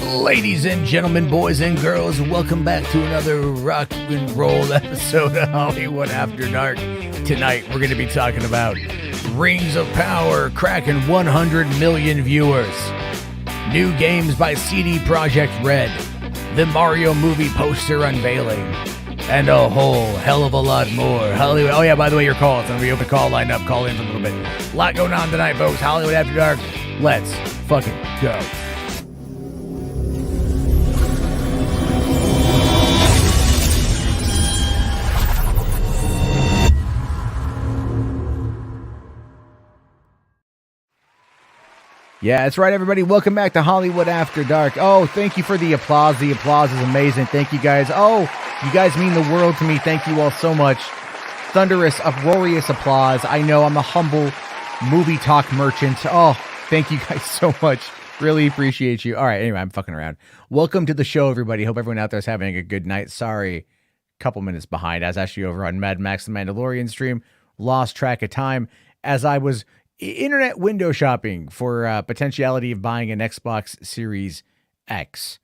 Ladies and gentlemen, boys and girls, welcome back to another rock and roll episode of Hollywood After Dark. Tonight, we're going to be talking about Rings of Power cracking 100 million viewers, new games by CD Projekt Red, the Mario movie poster unveiling, and a whole hell of a lot more. Hollywood. Oh yeah, by the way, your calls. I'm going to be open call line up, call in a little bit. A lot going on tonight, folks. Hollywood After Dark. Let's fucking go. Yeah, that's right, everybody. Welcome back to Hollywood After Dark. Oh, thank you for the applause. The applause is amazing. Thank you, guys. Oh, you guys mean the world to me. Thank you all so much. Thunderous, uproarious applause. I know I'm a humble movie talk merchant. Oh, thank you guys so much. Really appreciate you. All right, anyway, I'm fucking around. Welcome to the show, everybody. Hope everyone out there is having a good night. Sorry, couple minutes behind. I was actually over on Mad Max the Mandalorian stream. Lost track of time as I was internet window shopping for potentiality of buying an Xbox Series X,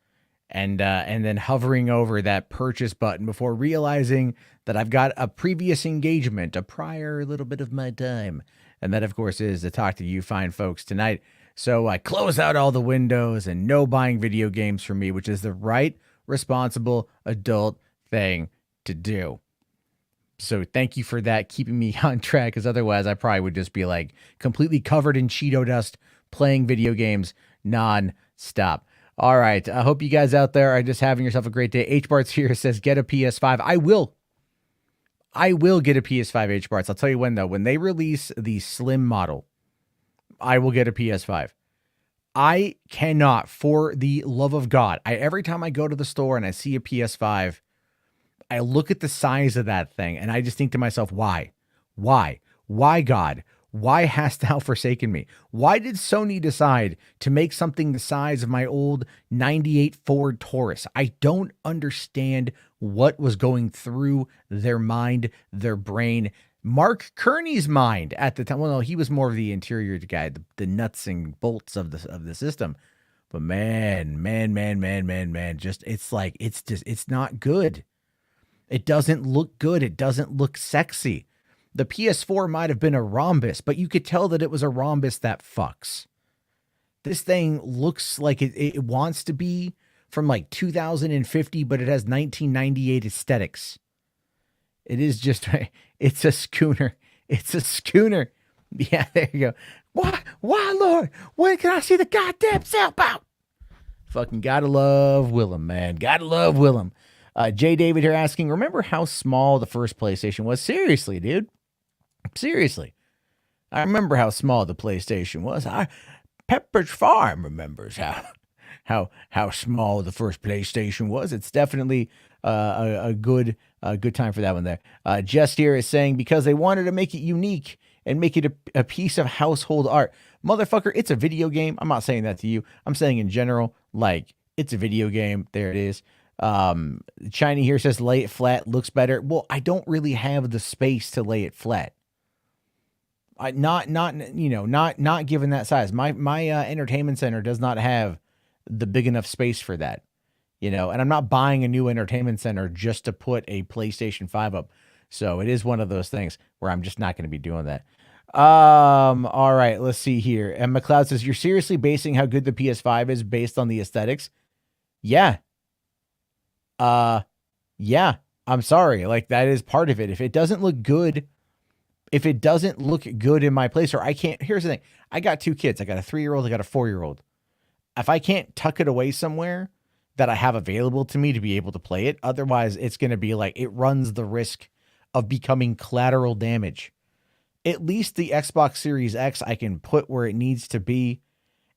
and then hovering over that purchase button before realizing that I've got a previous engagement, a prior little bit of my time, and that of course is to talk to you fine folks tonight. So I close out all the windows and no buying video games for me, which is the right, responsible adult thing to do. So thank you for that, keeping me on track, because otherwise I probably would just be like completely covered in Cheeto dust playing video games non-stop. All right, I hope you guys out there are just having yourself a great day. H-Bart's here, says get a PS5. I will get a PS5, H-Bart's. I'll tell you when, though. When they release the slim model, I will get a PS5. I cannot, for the love of God, every time I go to the store and I see a PS5, I look at the size of that thing and I just think to myself, why? Why, God? Why hast thou forsaken me? Why did Sony decide to make something the size of my old 98 Ford Taurus? I don't understand what was going through their mind, their brain. Mark Kearney's mind at the time. Well, no, he was more of the interior guy, the nuts and bolts of the system. But man, it's not good. It doesn't look good. It doesn't look sexy. The PS4 might have been a rhombus, but you could tell that it was a rhombus that fucks. This thing looks like it wants to be from like 2050, but it has 1998 aesthetics. It is just, it's a schooner. It's a schooner. Yeah, there you go. Why, Lord? When can I see the goddamn sailboat? Fucking gotta love Willem, man. Gotta love Willem. Jay David here asking, remember how small the first PlayStation was? Seriously, dude. Seriously. I remember how small the PlayStation was. Pepperidge Farm remembers how small the first PlayStation was. It's definitely a good time for that one there. Just here is saying, because they wanted to make it unique and make it a piece of household art. Motherfucker, it's a video game. I'm not saying that to you. I'm saying in general, like, it's a video game. There it is. Shiny here says lay it flat, looks better. Well, I don't really have the space to lay it flat. Not given that size. My entertainment center does not have the big enough space for that, and I'm not buying a new entertainment center just to put a PlayStation 5 up. So it is one of those things where I'm just not going to be doing that. All right, let's see here. And McLeod says, you're seriously basing how good the PS5 is based on the aesthetics? Yeah. Yeah, I'm sorry. Like, that is part of it. If it doesn't look good in my place, or I can't, here's the thing. I got two kids. I got a 3-year-old. I got a 4-year-old. If I can't tuck it away somewhere that I have available to me to be able to play it, otherwise it's going to be like, it runs the risk of becoming collateral damage. At least the Xbox Series X, I can put where it needs to be,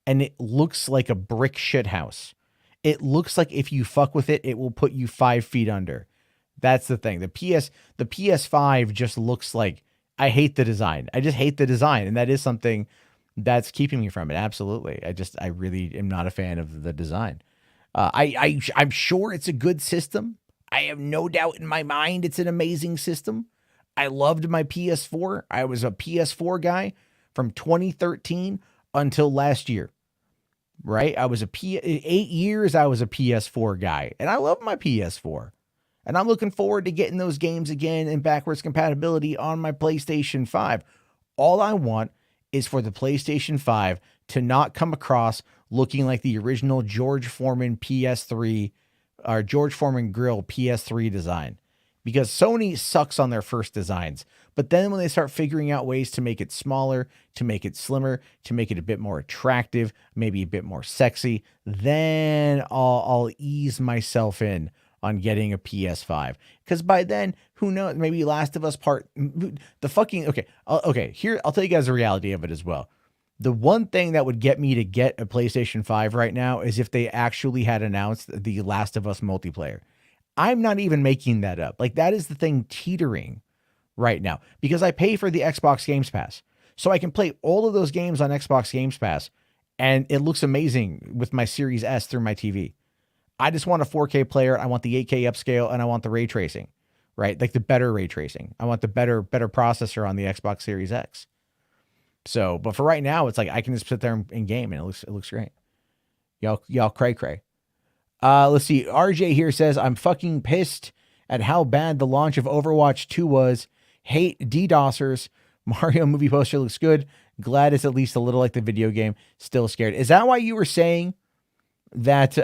and it looks like a brick shithouse. It looks like if you fuck with it, it will put you 5 feet under. That's the thing. The PS5 just looks like, I hate the design. I just hate the design. And that is something that's keeping me from it. Absolutely. I really am not a fan of the design. I'm sure it's a good system. I have no doubt in my mind it's an amazing system. I loved my PS4. I was a PS4 guy from 2013 until last year. right? 8 years I was a PS4 guy, and I love my PS4. And I'm looking forward to getting those games again in backwards compatibility on my PlayStation 5. All I want is for the PlayStation 5 to not come across looking like the original George Foreman PS3 or George Foreman grill PS3 design, because Sony sucks on their first designs. But then when they start figuring out ways to make it smaller, to make it slimmer, to make it a bit more attractive, maybe a bit more sexy, then I'll ease myself in on getting a PS5. Because by then, who knows? Maybe Last of Us Part... Here, I'll tell you guys the reality of it as well. The one thing that would get me to get a PlayStation 5 right now is if they actually had announced the Last of Us multiplayer. I'm not even making that up. Like, that is the thing teetering right now, because I pay for the Xbox Games Pass. So I can play all of those games on Xbox Games Pass, and it looks amazing with my Series S through my TV. I just want a 4K player. I want the 8K upscale, and I want the ray tracing, right? Like the better ray tracing. I want the better processor on the Xbox Series X. So, but for right now, it's like I can just sit there and game, and it looks great. Y'all cray. Let's see. RJ here says, I'm fucking pissed at how bad the launch of Overwatch 2 was. Hate DDoSers. Mario movie poster looks good. Glad it's at least a little like the video game. Still scared. Is that why you were saying that?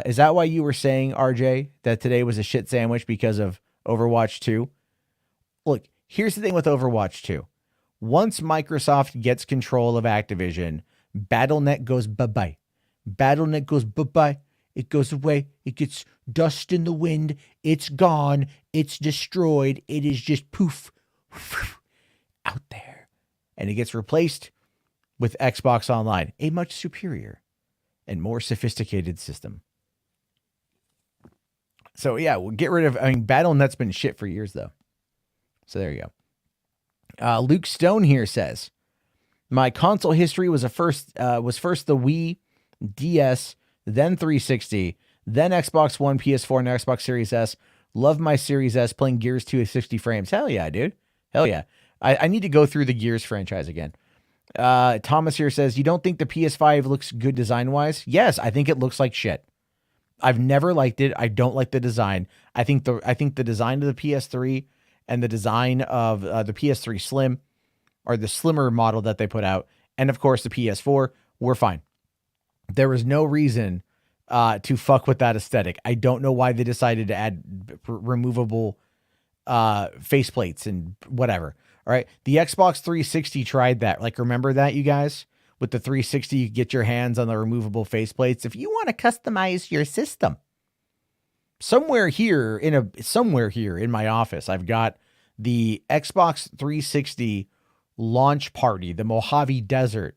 Is that why you were saying, RJ, that today was a shit sandwich because of Overwatch 2? Look, here's the thing with Overwatch 2. Once Microsoft gets control of Activision, Battle.net goes bye-bye. Battle.net goes bye-bye. It goes away. It gets dust in the wind. It's gone. It's destroyed. It is just poof out there. And it gets replaced with Xbox Online, a much superior and more sophisticated system. So yeah, we'll get rid of, Battle.net's been shit for years though. So there you go. Luke Stone here says, my console history was first the Wii, DS, then 360, then Xbox One, PS4, and Xbox Series S. Love my Series S, playing Gears 2 at 60 frames. Hell yeah, dude. Hell yeah. I need to go through the Gears franchise again. Thomas here says, you don't think the PS5 looks good design-wise? Yes, I think it looks like shit. I've never liked it. I don't like the design. I think the design of the PS3 and the design of the PS3 Slim, or the slimmer model that they put out, and of course the PS4, were fine. There was no reason to fuck with that aesthetic. I don't know why they decided to add removable faceplates and whatever. All right. The Xbox 360 tried that. Like, remember that, you guys? With the 360, you get your hands on the removable faceplates. If you want to customize your system, somewhere here in my office, I've got the Xbox 360 launch party, the Mojave Desert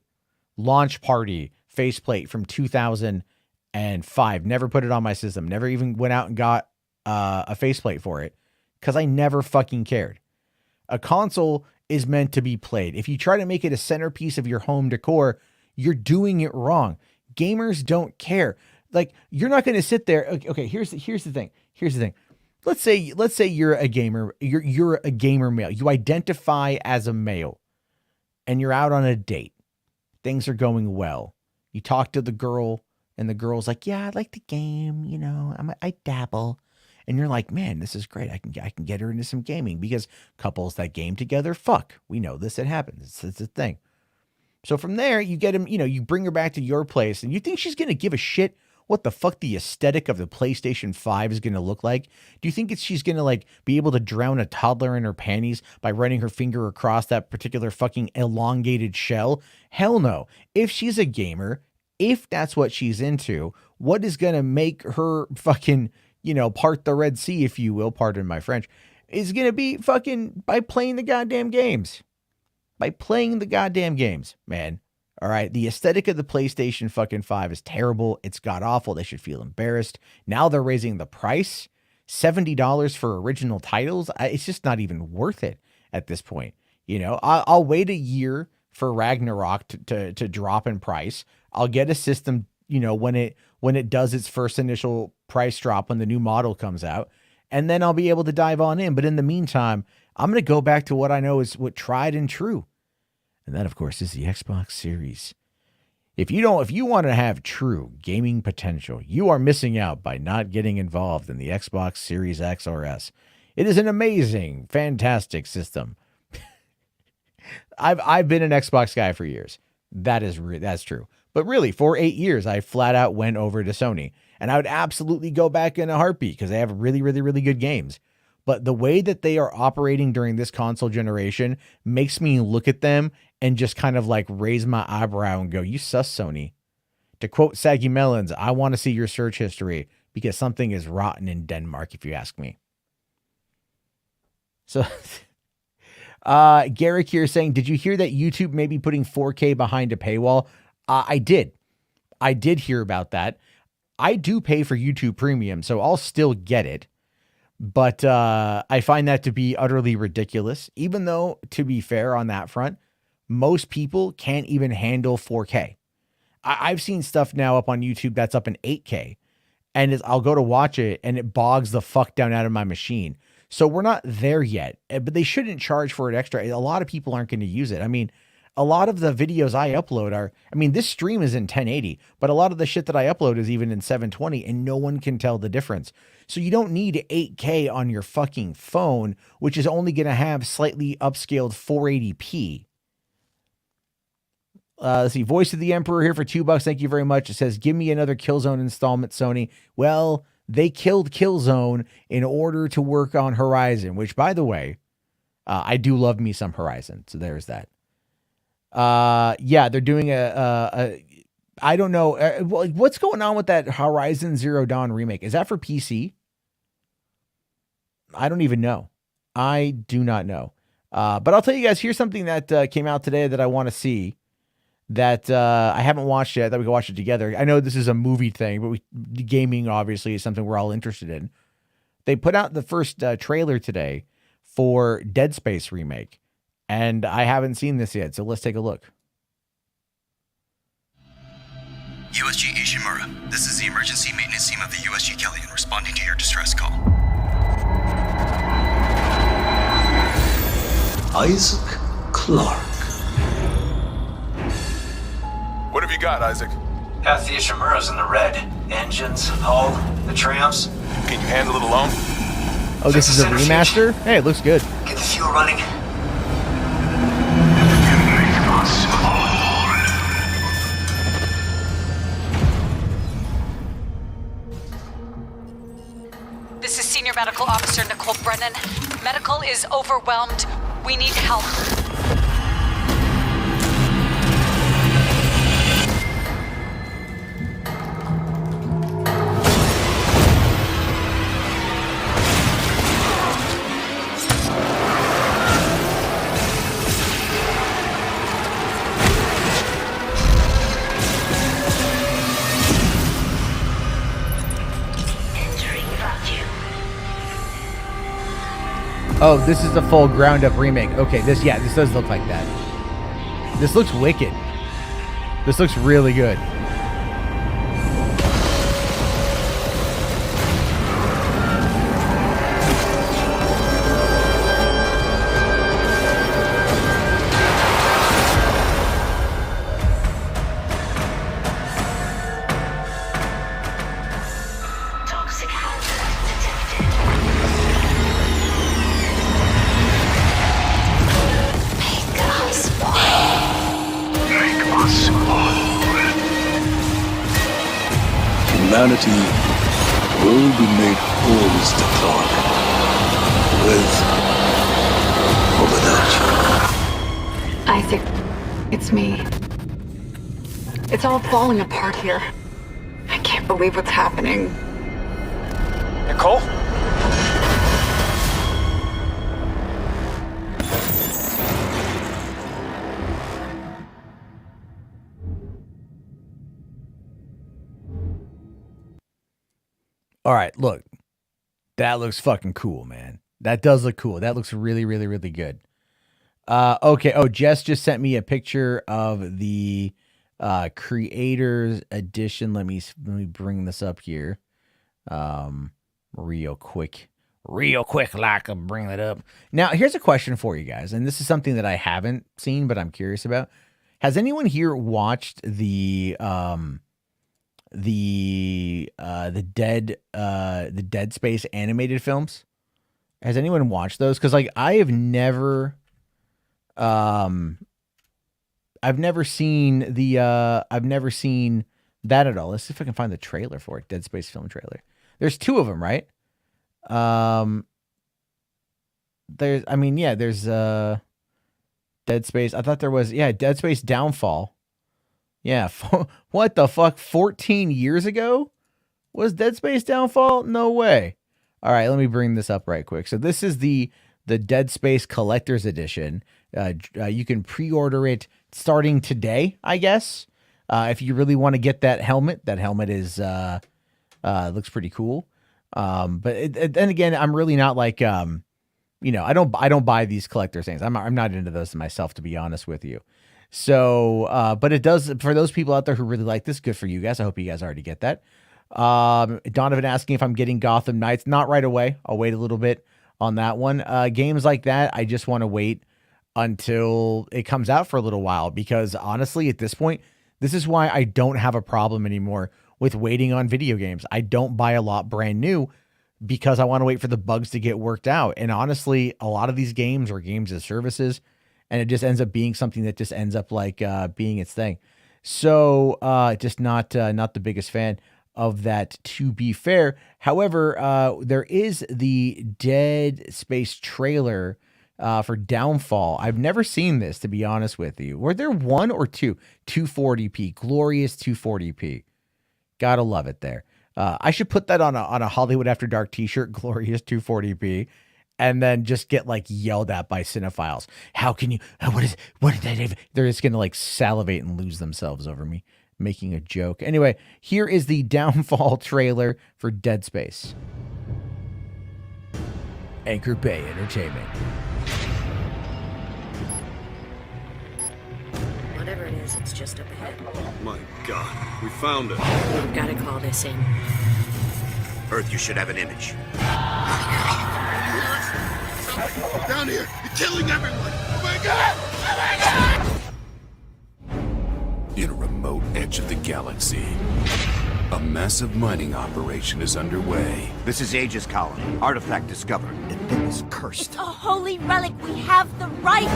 launch party faceplate from 2005. Never put it on my system. Never even went out and got a faceplate for it, because I never fucking cared. A console is meant to be played. If you try to make it a centerpiece of your home decor, you're doing it wrong. Gamers don't care. Like, you're not going to sit there. Okay, here's the thing. Here's the thing. Let's say you're a gamer. You're a gamer male. You identify as a male, and you're out on a date. Things are going well. You talk to the girl, and the girl's like, "Yeah, I like the game. You know, I dabble." And you're like, "Man, this is great. I can get her into some gaming," because couples that game together, fuck. We know this. It happens. It's a thing. So from there, you get him. You bring her back to your place, and you think she's gonna give a shit what the fuck the aesthetic of the PlayStation 5 is gonna look like? Do you think she's gonna like be able to drown a toddler in her panties by running her finger across that particular fucking elongated shell? Hell no. If she's a gamer, if that's what she's into, what is gonna make her fucking, part the Red Sea, if you will, pardon my French, is going to be fucking by playing the goddamn games. By playing the goddamn games, man. All right. The aesthetic of the PlayStation fucking 5 is terrible. It's god awful. They should feel embarrassed. Now they're raising the price. $70 for original titles. It's just not even worth it at this point. I'll wait a year for Ragnarok to drop in price. I'll get a system, when it does its first initial price drop, when the new model comes out, and then I'll be able to dive on in. But in the meantime, I'm going to go back to what I know is what tried and true. And that, of course, is the Xbox Series If you want to have true gaming potential, you are missing out by not getting involved in the Xbox Series X or S. It is an amazing, fantastic system. I've been an Xbox guy for years. That's true. But really, for 8 years, I flat out went over to Sony, and I would absolutely go back in a heartbeat because they have really, really, really good games. But the way that they are operating during this console generation makes me look at them and just kind of like raise my eyebrow and go, "You sus, Sony." To quote Saggy Melons, I want to see your search history because something is rotten in Denmark, if you ask me. So, Garrick here saying, did you hear that YouTube may be putting 4K behind a paywall? I did. I did hear about that. I do pay for YouTube Premium, so I'll still get it. But I find that to be utterly ridiculous, even though, to be fair on that front, most people can't even handle 4K. I've seen stuff now up on YouTube that's up in 8K, and I'll go to watch it, and it bogs the fuck down out of my machine. So we're not there yet, but they shouldn't charge for it extra. A lot of people aren't going to use it. I mean, a lot of the videos I upload this stream is in 1080, but a lot of the shit that I upload is even in 720, and no one can tell the difference. So you don't need 8K on your fucking phone, which is only going to have slightly upscaled 480p. Let's see. Voice of the Emperor here for $2. Thank you very much. It says, give me another Killzone installment, Sony. Well, they killed Killzone in order to work on Horizon, which, by the way, I do love me some Horizon. So there's that. Yeah, they're doing I don't know. What's going on with that Horizon Zero Dawn remake? Is that for PC? I don't even know. I do not know. But I'll tell you guys, here's something that came out today that I want to see that I haven't watched yet, that we can watch it together. I know this is a movie thing, but gaming obviously is something we're all interested in. They put out the first trailer today for Dead Space remake, and I haven't seen this yet, so let's take a look. USG Ishimura, this is the emergency maintenance team of the USG Kellyan responding to your distress call. Isaac Clarke. What have you got, Isaac? Half the Ishimura's in the red. Engines, hull, the trams. Can you handle it alone? Oh, this is a remaster? Hey, it looks good. Get the fuel running. This is Senior Medical Officer Nicole Brennan. Medical is overwhelmed. We need help. Oh, this is the full ground-up remake. Okay, this does look like that. This looks wicked. This looks really good. Humanity will be made whole, Mr. Clarke. With or without you. Isaac, it's me. It's all falling apart here. I can't believe what's happening. Nicole? All right, look. That looks fucking cool, man. That does look cool. That looks really, really, really good. Okay. Oh, Jess just sent me a picture of the Creators Edition. Let me bring this up here. Real quick, like I'm bringing it up. Now, here's a question for you guys, and this is something that I haven't seen, but I'm curious about. Has anyone here watched the Dead Space animated films? Has anyone watched those? Because like I have never seen that at all. Let's see if I can find the trailer for it. Dead Space film trailer. There's 2 of them, right? There's Dead Space. I thought there was, Dead Space Downfall. Yeah, what the fuck? 14 years ago was Dead Space Downfall? No way. All right, let me bring this up right quick. So this is the Dead Space Collector's Edition. You can pre-order it starting today, I guess. If you really want to get that helmet is looks pretty cool. But then again, I'm really not like I don't buy these collector's things. I'm not into those myself, to be honest with you. So, but it does, for those people out there who really like this, good for you guys. I hope you guys already get that. Donovan asking if I'm getting Gotham Knights. Not right away. I'll wait a little bit on that one. Games like that, I just want to wait until it comes out for a little while, because honestly, at this point, this is why I don't have a problem anymore with waiting on video games. I don't buy a lot brand new because I want to wait for the bugs to get worked out. And honestly, a lot of these games are games as services, and it just ends up being something that just ends up like being its thing. So just not the biggest fan of that, to be fair. However, there is the Dead Space trailer for Downfall. I've never seen this, to be honest with you. Were there 1 or 2? 240p, glorious 240p. Gotta love it there. I should put that on a Hollywood After Dark t-shirt, glorious 240p, and then just get like yelled at by cinephiles. How can you, what did that even? They're just gonna like salivate and lose themselves over me making a joke. Anyway, here is the Downfall trailer for Dead Space. Anchor Bay Entertainment. Whatever it is, it's just up ahead. Oh my god, we found it. We've got to call this in. Earth, you should have an image. Down here, you're killing everyone. Oh my god! Oh my god! In a remote edge of the galaxy, a massive mining operation is underway. This is Aegis Colony. Artifact discovered. The thing is cursed. A holy relic. We have the right.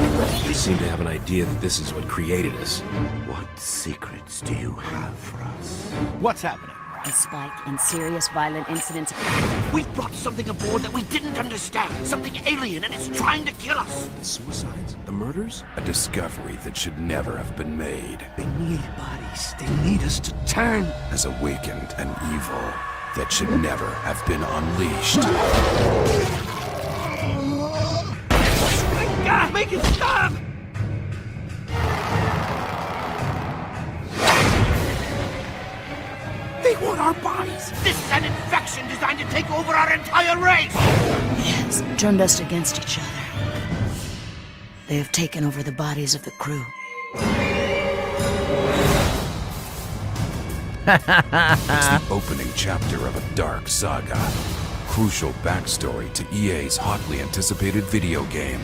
They seem to have an idea that this is what created us. What secrets do you have for us? What's happening? A spike in serious violent incidents. We brought something aboard that we didn't understand. Something alien, and it's trying to kill us. The suicides? The murders? A discovery that should never have been made. They need bodies. They need us to turn. Has awakened an evil that should never have been unleashed. My God, make it stop! They want our bodies! This is an infection designed to take over our entire race! Yes, turned us against each other. They have taken over the bodies of the crew. It's the opening chapter of a dark saga. Crucial backstory to EA's hotly anticipated video game.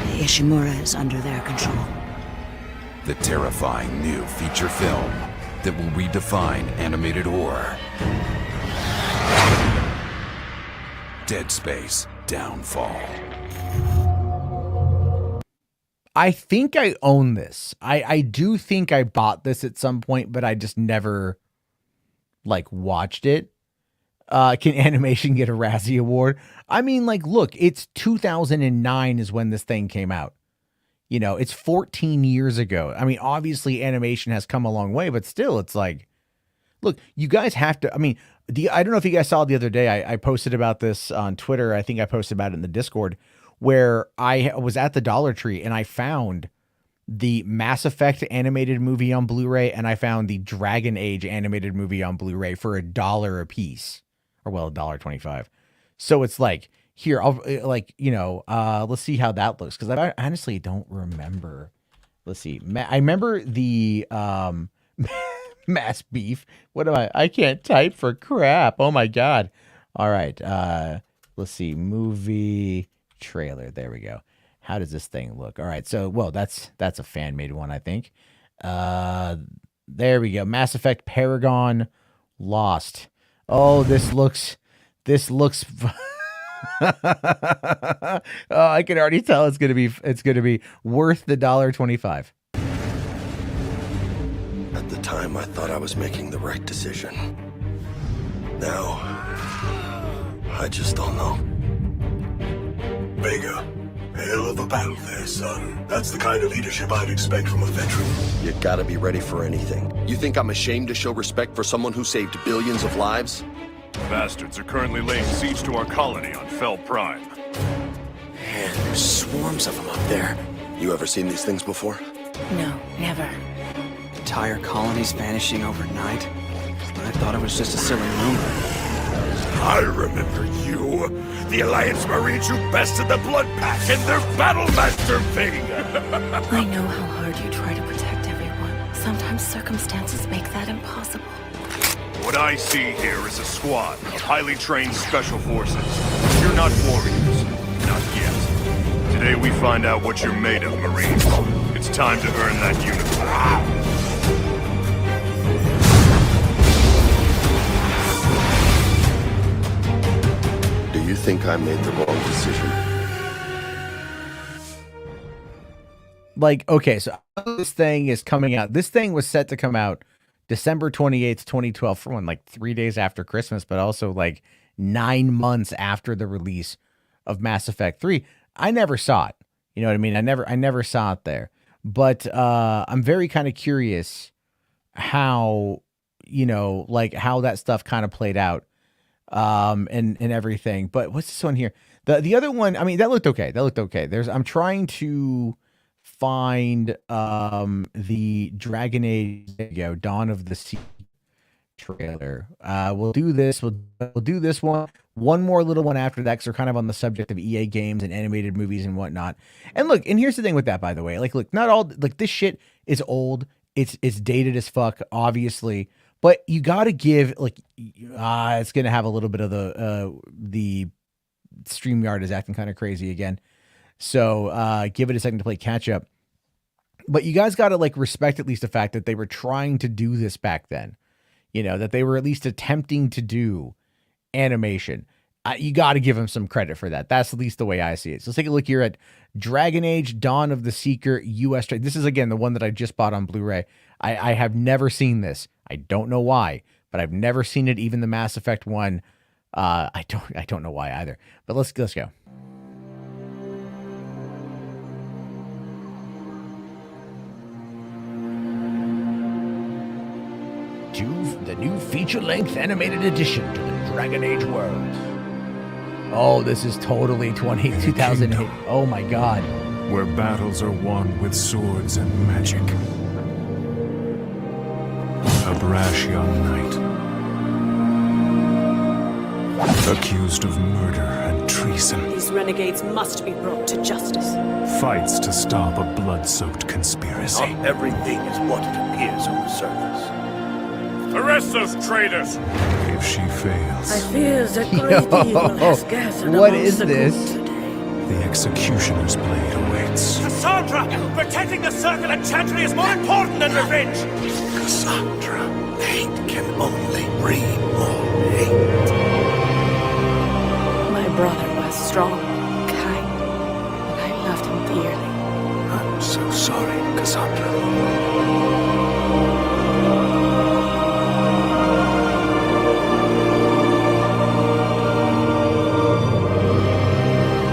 The Ishimura is under their control. The terrifying new feature film that will redefine animated horror. Dead Space Downfall. I think I own this. I do think I bought this at some point, but I just never like watched it. Can animation get a Razzie Award? I mean, like, look, it's 2009 is when this thing came out. You know, it's 14 years ago. I mean, obviously animation has come a long way, but still it's like, look, you guys have to, I mean, I don't know if you guys saw the other day, I posted about this on Twitter. I think I posted about it in the Discord, where I was at the Dollar Tree and I found the Mass Effect animated movie on Blu-ray, and I found the Dragon Age animated movie on Blu-ray for $1 a piece, or well, $1.25. So it's like, here, I'll like, you know, let's see how that looks, because I honestly don't remember. Let's see. I remember the Mass Beef. What am I can't type for crap. Oh my God. All right. Let's see. Movie trailer. There we go. How does this thing look? All right, so well, that's a fan made one, I think. There we go. Mass Effect Paragon Lost. Oh, this looks. Oh, I can already tell it's gonna be worth the $1.25. At the time, I thought I was making the right decision. Now, I just don't know. Vega, hell of a battle there, son. That's the kind of leadership I'd expect from a veteran. You gotta be ready for anything. You think I'm ashamed to show respect for someone who saved billions of lives? Bastards are currently laying siege to our colony on Fel Prime. Man, there's swarms of them up there. You ever seen these things before? No, never. Entire colonies vanishing overnight? I thought it was just a silly rumor. I remember you. The Alliance Marines who bested the Blood Pack and their Battlemaster Vega. I know how hard you try to protect everyone. Sometimes circumstances make that impossible. What I see here is a squad of highly trained special forces. You're not warriors. Not yet. Today we find out what you're made of, Marines. It's time to earn that uniform. Do you think I made the wrong decision? Like, okay, so this thing is coming out. This thing was set to come out December 28th, 2012, for like 3 days after Christmas, but also like 9 months after the release of Mass Effect 3. I never saw it. You know what I mean? I never saw it there. But I'm very kind of curious how, you know, like how that stuff kind of played out. And everything. But what's this one here? The other one, I mean, that looked okay. I'm trying to find the Dragon Age, there you go, Dawn of the Sea trailer. We'll do this. We'll do this one. One more little one after that, because we're kind of on the subject of EA games and animated movies and whatnot. And look, and here's the thing with that, by the way. Like, look, not all, like, this shit is old. It's dated as fuck, obviously. But you got to give, like, it's going to have a little bit of the StreamYard is acting kind of crazy again. So give it a second to play catch up. But you guys got to, like, respect at least the fact that they were trying to do this back then. You know, that they were at least attempting to do animation. You got to give them some credit for that. That's at least the way I see it. So let's take a look here at Dragon Age Dawn of the Seeker US. This is, again, the one that I just bought on Blu-ray. I have never seen this. I don't know why, but I've never seen it. Even the Mass Effect one, I don't know why either. But let's go. The new feature-length animated addition to the Dragon Age world. Oh, this is totally 2008. Oh my god. Where battles are won with swords and magic. A brash young knight, accused of murder and treason, These renegades must be brought to justice. fights to stop a blood-soaked conspiracy. Not everything is what it appears on the surface. Arrest those traitors! If she fails, I fear that great evil has gathered what amongst is the this? group today. the executioner's blade awaits. Cassandra! Protecting the Circle and Chantry is more important than revenge! Cassandra, hate can only breed more hate. My brother was strong, kind, but I loved him dearly. I'm so sorry, Cassandra.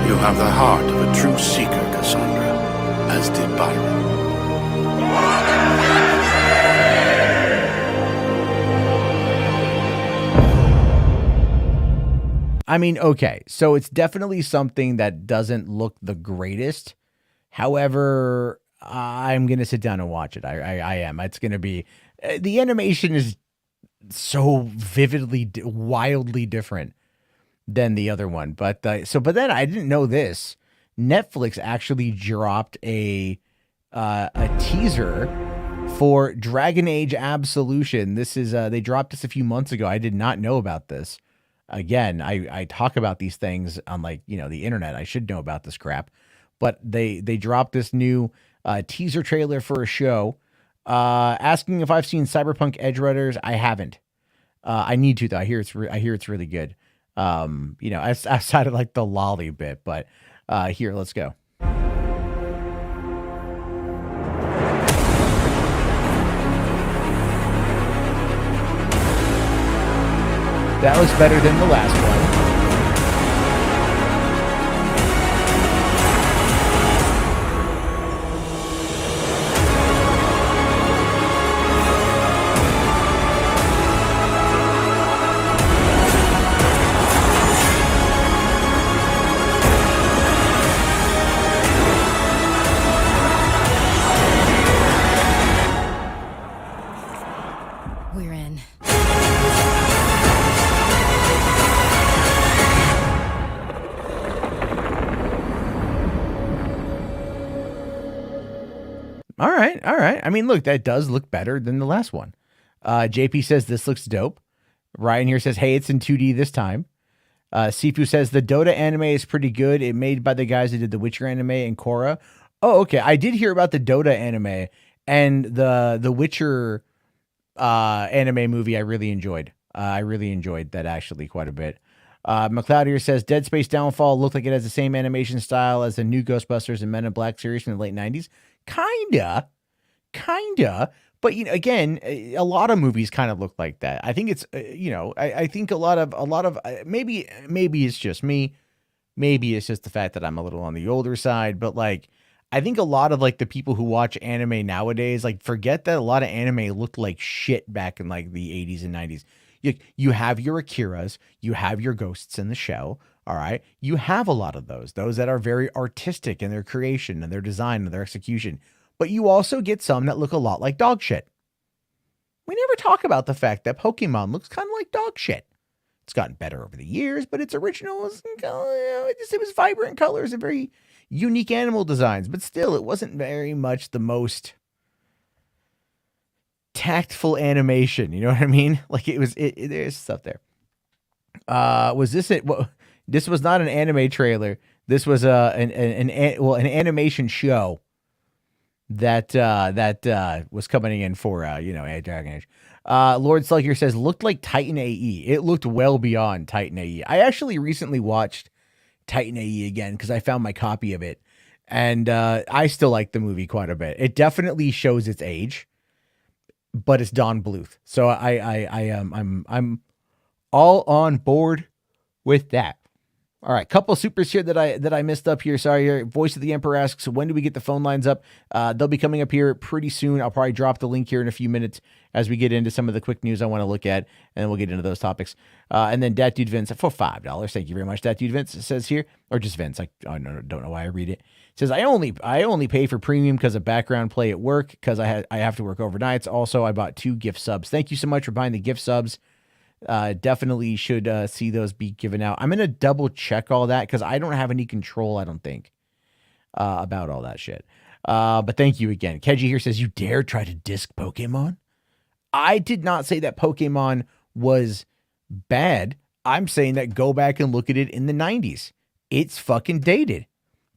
You have the heart of a true seeker, Cassandra, as did Byron. I mean, okay, so it's definitely something that doesn't look the greatest. However, I'm going to sit down and watch it. I am. It's going to be, the animation is so vividly, wildly different than the other one. But then I didn't know this. Netflix actually dropped a teaser for Dragon Age Absolution. This is, they dropped this a few months ago. I did not know about this. Again, I talk about these things on, like, you know, the internet. I should know about this crap. but they dropped this new teaser trailer for a show, asking if I've seen Cyberpunk Edge Runners. I haven't. I need to though. I hear it's really good. Outside of like the lolly bit, but here, let's go. That looks better than the last one. We're in. All right. I mean, look, that does look better than the last one. JP says this looks dope. Ryan here says, hey, it's in 2D this time. Sifu says the Dota anime is pretty good. It made by the guys that did the Witcher anime and Korra. Oh, okay. I did hear about the Dota anime and the Witcher anime movie. I really enjoyed. I really enjoyed that actually quite a bit. McLeod here says Dead Space Downfall looked like it has the same animation style as the new Ghostbusters and Men in Black series from the late 90s. Kinda. But, again, a lot of movies kind of look like that. I think it's, I think a lot of maybe it's just me. Maybe it's just the fact that I'm a little on the older side, but like, I think a lot of like the people who watch anime nowadays, like forget that a lot of anime looked like shit back in like the 80s and 90s. You have your Akiras, you have your Ghosts in the Shell. All right. You have a lot of those that are very artistic in their creation and their design and their execution. But you also get some that look a lot like dog shit. We never talk about the fact that Pokemon looks kind of like dog shit. It's gotten better over the years, but its original was, it was vibrant colors and very unique animal designs. But still, it wasn't very much the most tactful animation. You know what I mean? Like there's stuff there. Was this it? Well, this was not an anime trailer. This was an animation show that was coming in for Dragon Age. Lord Slug says looked like Titan AE. It looked well beyond Titan AE. I actually recently watched Titan AE again because I found my copy of it, and I still like the movie quite a bit. It definitely shows its age, but it's Don Bluth, so I'm all on board with that. All right, couple supers here that I missed up here. Sorry, here. Voice of the Emperor asks, when do we get the phone lines up? They'll be coming up here pretty soon. I'll probably drop the link here in a few minutes as we get into some of the quick news I want to look at, and then we'll get into those topics. And then Dat Dude Vince for $5. Thank you very much. Dat Dude Vince says here, or just Vince. I don't know why I read it. It says I only pay for premium because of background play at work because I have to work overnights. Also, I bought 2 gift subs. Thank you so much for buying the gift subs. Definitely should see those be given out. I'm going to double check all that because I don't have any control, I don't think, about all that shit. But thank you again. Keji here says, you dare try to disc Pokemon? I did not say that Pokemon was bad. I'm saying that go back and look at it in the 90s. It's fucking dated,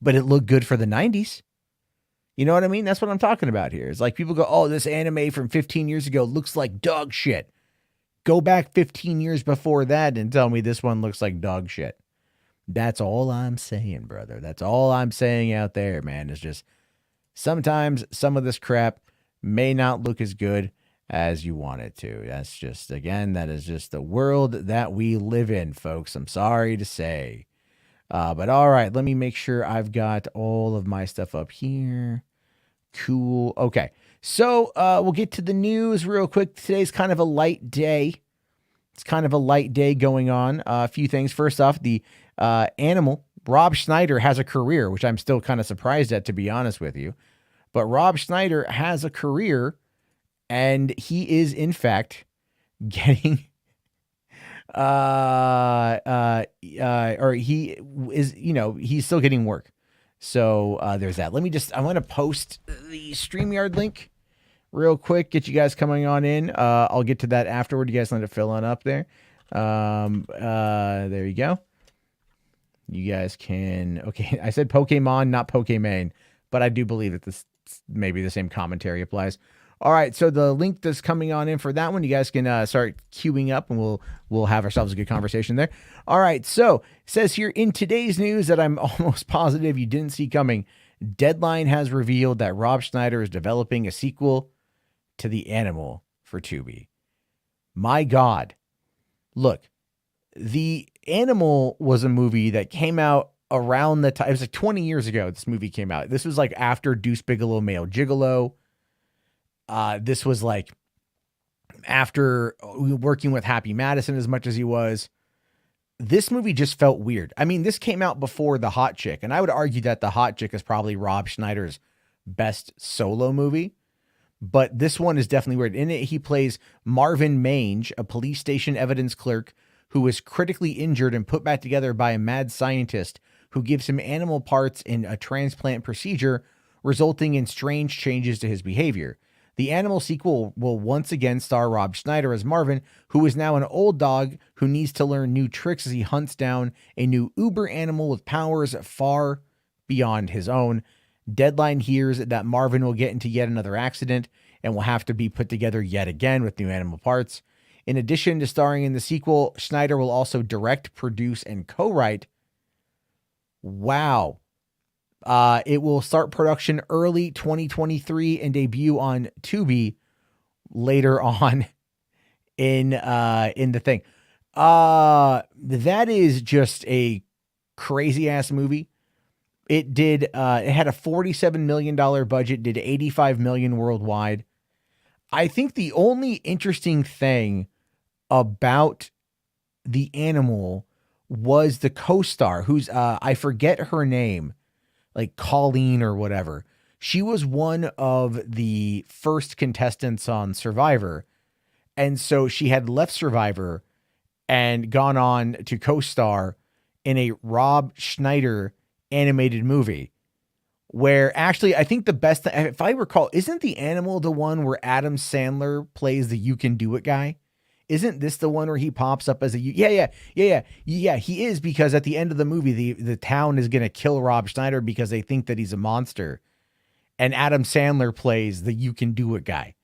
but it looked good for the 90s. You know what I mean? That's what I'm talking about here. It's like people go, oh, this anime from 15 years ago looks like dog shit. Go back 15 years before that and tell me this one looks like dog shit. That's all I'm saying, brother. That's all I'm saying out there, man. It's just sometimes some of this crap may not look as good as you want it to. That's just, again, that is just the world that we live in, folks. I'm sorry to say. But all right, let me make sure I've got all of my stuff up here. Cool. Okay. So we'll get to the news real quick. Today's kind of a light day. It's kind of a light day going on. A few things. First off, the animal, Rob Schneider, has a career, which I'm still kind of surprised at, to be honest with you. But Rob Schneider has a career, and he is, in fact, getting... or he is, he's still getting work. So there's that. I want to post the StreamYard link real quick, get you guys coming on in. I'll get to that afterward. You guys let it fill on up there. There you go. You guys can, okay, I said Pokemon, not Pokemon, but I do believe that this maybe the same commentary applies. All right, so the link that's coming on in for that one, you guys can start queuing up, and we'll have ourselves a good conversation there. All right, so it says here, in today's news that I'm almost positive you didn't see coming, Deadline has revealed that Rob Schneider is developing a sequel to The Animal for Tubi. My God. Look, The Animal was a movie that came out around the time, it was like 20 years ago this movie came out. This was like after Deuce Bigalow Male Gigolo. This was like after working with Happy Madison as much as he was. This movie just felt weird. I mean, this came out before The Hot Chick, and I would argue that The Hot Chick is probably Rob Schneider's best solo movie. But this one is definitely weird. In it, he plays Marvin Mange, a police station evidence clerk who is critically injured and put back together by a mad scientist who gives him animal parts in a transplant procedure, resulting in strange changes to his behavior. The Animal sequel will once again star Rob Schneider as Marvin, who is now an old dog who needs to learn new tricks as he hunts down a new uber animal with powers far beyond his own. Deadline hears that Marvin will get into yet another accident and will have to be put together yet again with new animal parts. In addition to starring in the sequel, Schneider will also direct, produce, and co-write. Wow. It will start production early 2023 and debut on Tubi later on in the thing. That is just a crazy ass movie. It did, it had a $47 million budget, did 85 million worldwide. I think the only interesting thing about The Animal was the co-star who's, I forget her name, like Colleen or whatever. She was one of the first contestants on Survivor. And so she had left Survivor and gone on to co-star in a Rob Schneider animated movie where actually I think the best, if I recall, isn't The Animal the one where Adam Sandler plays the You Can Do It guy? Isn't this the one where he pops up as a, yeah, he is, because at the end of the movie, the town is going to kill Rob Schneider because they think that he's a monster. And Adam Sandler plays the You Can Do It guy.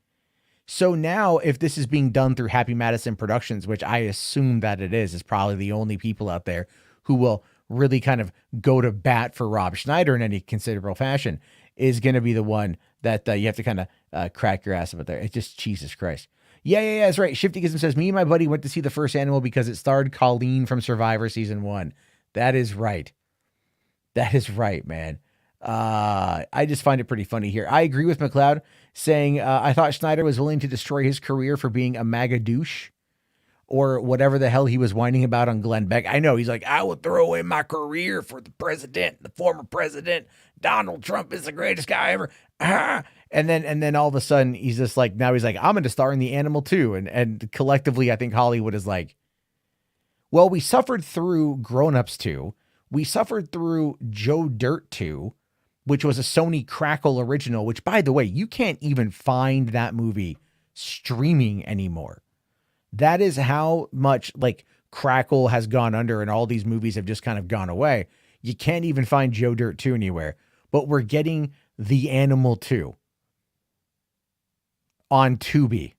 So now if this is being done through Happy Madison Productions, which I assume that it is probably the only people out there who will really kind of go to bat for Rob Schneider in any considerable fashion, is going to be the one that you have to kind of crack your ass about there. It's just Jesus Christ. Yeah, that's right. Shiftyism says, me and my buddy went to see the first Animal because it starred Colleen from Survivor Season 1. That is right. That is right, man. I just find it pretty funny here. I agree with McLeod saying, I thought Schneider was willing to destroy his career for being a MAGA douche or whatever the hell he was whining about on Glenn Beck. I know he's like, I would throw away my career for the president, the former president. Donald Trump is the greatest guy ever. And then all of a sudden he's just like, now he's like, I'm going to star in The Animal too. And collectively, I think Hollywood is like, well, we suffered through Grown Ups 2. We suffered through Joe Dirt 2, which was a Sony Crackle original, which, by the way, you can't even find that movie streaming anymore. That is how much like Crackle has gone under and all these movies have just kind of gone away. You can't even find Joe Dirt 2 anywhere, but we're getting The Animal 2 on Tubi,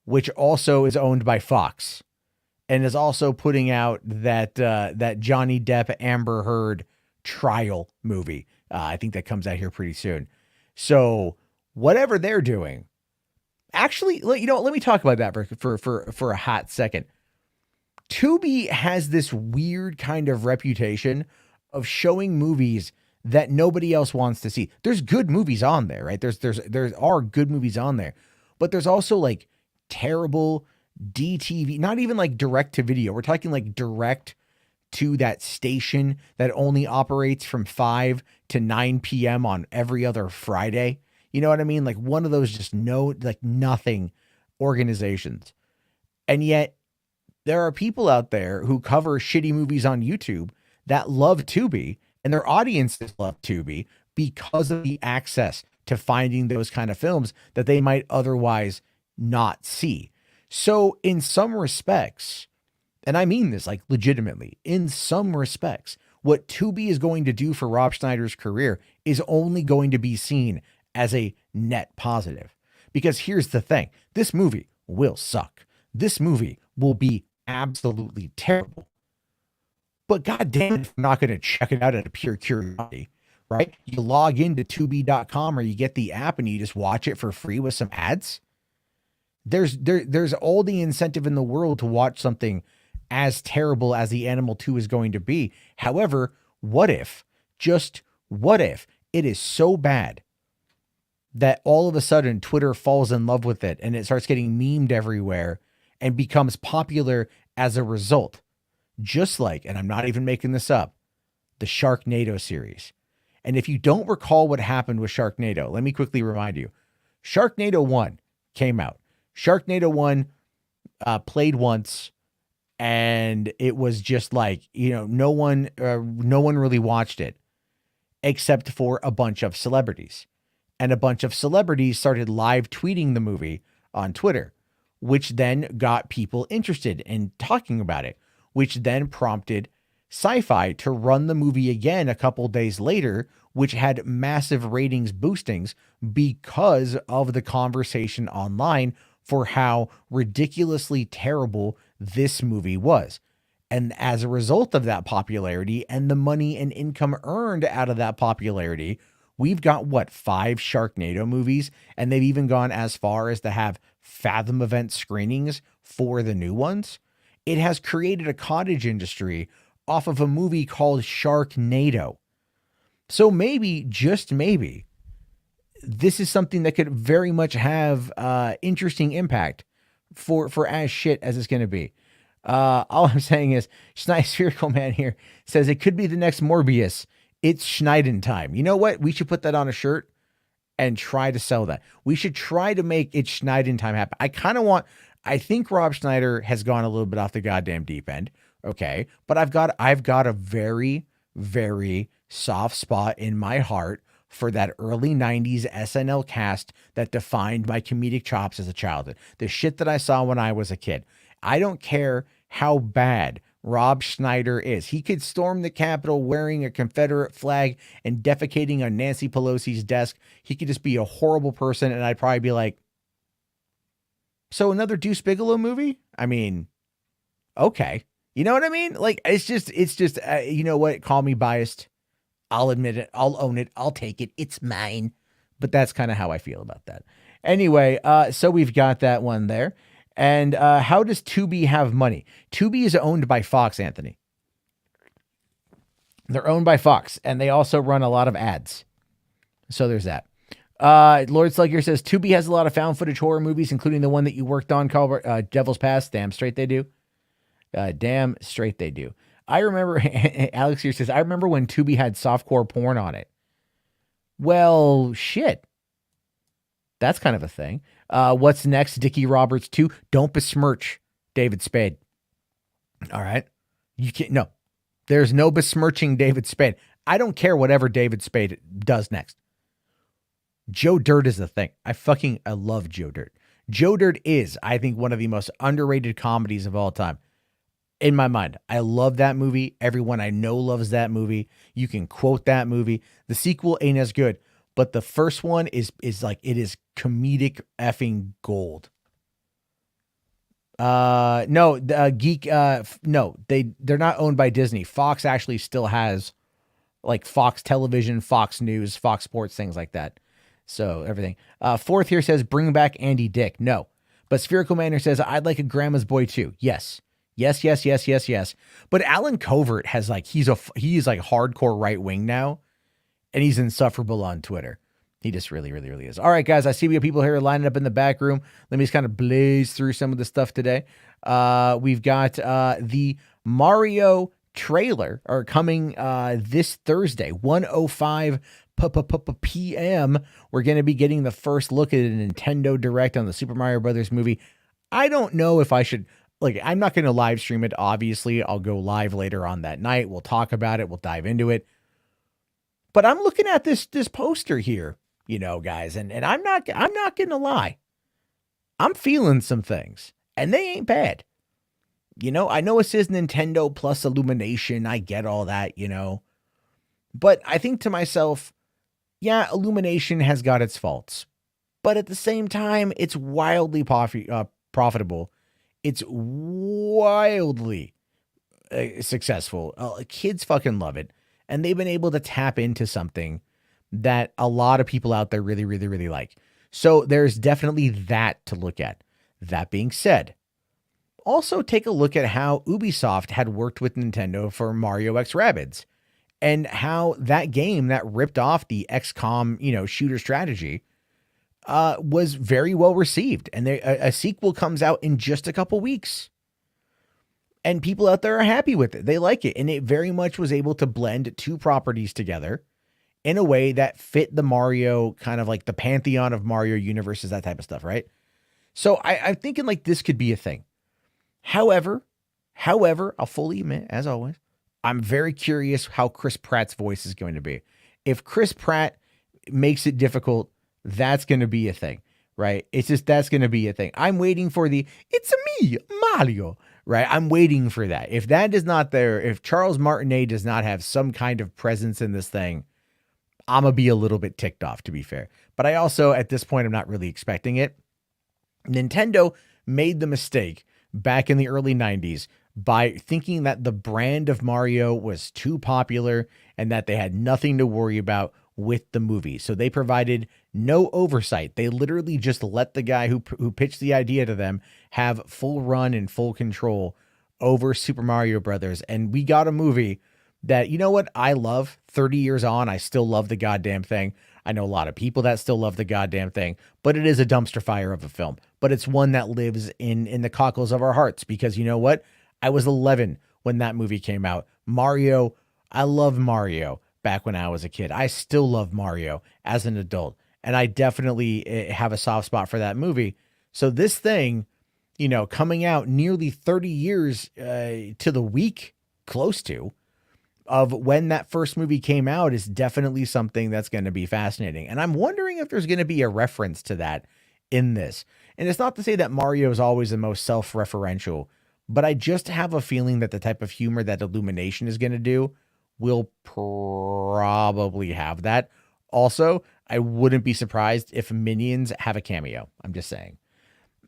which also is owned by Fox and is also putting out that Johnny Depp Amber Heard trial movie. I think that comes out here pretty soon. So whatever they're doing, actually, you know, let me talk about that for a hot second. Tubi has this weird kind of reputation of showing movies that nobody else wants to see. There's good movies on there, right? There are good movies on there, but there's also like terrible DTV, not even like direct to video. We're talking like direct to that station that only operates from 5 to 9 p.m. on every other Friday. You know what I mean? Like one of those just nothing organizations. And yet there are people out there who cover shitty movies on YouTube that love Tubi, and their audiences love Tubi because of the access to finding those kind of films that they might otherwise not see. So in some respects, and I mean this like legitimately, in some respects, what Tubi is going to do for Rob Schneider's career is only going to be seen as a net positive. Because here's the thing, this movie will suck. This movie will be absolutely terrible. But goddamn, if I'm not going to check it out out of pure curiosity, right? You log into Tubi.com or you get the app and you just watch it for free with some ads. There's all the incentive in the world to watch something as terrible as The Animal 2 is going to be. However, what if, just what if it is so bad that all of a sudden Twitter falls in love with it and it starts getting memed everywhere and becomes popular as a result? Just like, and I'm not even making this up, the Sharknado series. And if you don't recall what happened with Sharknado, let me quickly remind you. Sharknado 1 came out. Sharknado 1 played once, and it was just like, no one really watched it except for a bunch of celebrities. And a bunch of celebrities started live tweeting the movie on Twitter, which then got people interested in talking about it, which then prompted Sci-Fi to run the movie again a couple days later, which had massive ratings boostings because of the conversation online for how ridiculously terrible this movie was. And as a result of that popularity and the money and income earned out of that popularity, we've got 5 Sharknado movies, and they've even gone as far as to have Fathom event screenings for the new ones. It has created a cottage industry off of a movie called Sharknado. So maybe, just maybe, this is something that could very much have interesting impact for as shit as it's going to be. All I'm saying is, Spherical Man here says it could be the next Morbius. It's Schneiden time. You know what? We should put that on a shirt and try to sell that. We should try to make it Schneiden time happen. I think Rob Schneider has gone a little bit off the goddamn deep end. Okay. But I've got a very, very soft spot in my heart for that early 90s SNL cast that defined my comedic chops as a child. The shit that I saw when I was a kid. I don't care how bad Rob Schneider is. He could storm the Capitol wearing a Confederate flag and defecating on Nancy Pelosi's desk. He could just be a horrible person, and I'd probably be like, so another Deuce Bigelow movie? I mean, okay. You know what I mean? Like, it's just, you know what? Call me biased. I'll admit it. I'll own it. I'll take it. It's mine. But that's kind of how I feel about that. Anyway, so we've got that one there. And how does Tubi have money? Tubi is owned by Fox, Anthony. They're owned by Fox, and they also run a lot of ads. So there's that. Lord Slugger says, Tubi has a lot of found footage horror movies, including the one that you worked on called Devil's Pass. Damn straight they do. Damn straight they do. I remember, Alex here says, I remember when Tubi had softcore porn on it. Well, shit. That's kind of a thing. What's next? Dickie Roberts 2. Don't besmirch David Spade. All right. You can't, no, there's no besmirching David Spade. I don't care whatever David Spade does next. Joe Dirt is the thing. I love Joe Dirt. Joe Dirt is, I think, one of the most underrated comedies of all time. In my mind, I love that movie. Everyone I know loves that movie. You can quote that movie. The sequel ain't as good, but the first one is like, it is comedic effing gold. They're not owned by Disney. Fox actually still has like Fox Television, Fox News, Fox Sports, things like that. So everything. Fourth here says, bring back Andy Dick. No. But Spherical Manor says, I'd like a Grandma's Boy too. Yes. Yes. But Alan Covert has like, he's like hardcore right wing now, and he's insufferable on Twitter. He just really is. All right, guys, I see we have people here lining up in the back room. Let me just kind of blaze through some of the stuff today. We've got the Mario trailer are coming this Thursday, 1:05 p.m. We're going to be getting the first look at a Nintendo Direct on the Super Mario Brothers movie. I don't know if I should... Like, I'm not going to live stream it. Obviously, I'll go live later on that night. We'll talk about it. We'll dive into it. But I'm looking at this poster here, you know, guys, and I'm not going to lie. I'm feeling some things, and they ain't bad. I know it says Nintendo plus Illumination. I get all that, But I think to myself, yeah, Illumination has got its faults. But at the same time, it's wildly profitable. It's wildly successful. Kids fucking love it. And they've been able to tap into something that a lot of people out there really, really, really like. So there's definitely that to look at. That being said, also take a look at how Ubisoft had worked with Nintendo for Mario X Rabbids and how that game that ripped off the XCOM, shooter strategy was very well received. And a sequel comes out in just a couple weeks. And people out there are happy with it. They like it. And it very much was able to blend two properties together in a way that fit the Mario, kind of like the pantheon of Mario universes, that type of stuff, right? So I'm thinking like this could be a thing. However, I'll fully admit, as always, I'm very curious how Chris Pratt's voice is going to be. If Chris Pratt makes it difficult, that's going to be a thing, right? That's going to be a thing. I'm waiting for it's me, Mario, right? I'm waiting for that. If that is not there, if Charles Martinet does not have some kind of presence in this thing, I'm going to be a little bit ticked off, to be fair. But I also, at this point, I'm not really expecting it. Nintendo made the mistake back in the early 90s by thinking that the brand of Mario was too popular and that they had nothing to worry about with the movie. So they provided no oversight. They literally just let the guy who pitched the idea to them have full run and full control over Super Mario Brothers. And we got a movie that, you know what, I love. 30 years on, I still love the goddamn thing. I know a lot of people that still love the goddamn thing, but it is a dumpster fire of a film. But it's one that lives in the cockles of our hearts because you know what? I was 11 when that movie came out. Mario, I love Mario back when I was a kid. I still love Mario as an adult. And I definitely have a soft spot for that movie. So this thing, coming out nearly 30 years to the week, close to, of when that first movie came out is definitely something that's going to be fascinating. And I'm wondering if there's going to be a reference to that in this. And it's not to say that Mario is always the most self-referential, but I just have a feeling that the type of humor that Illumination is going to do will probably have that. Also, I wouldn't be surprised if Minions have a cameo. I'm just saying.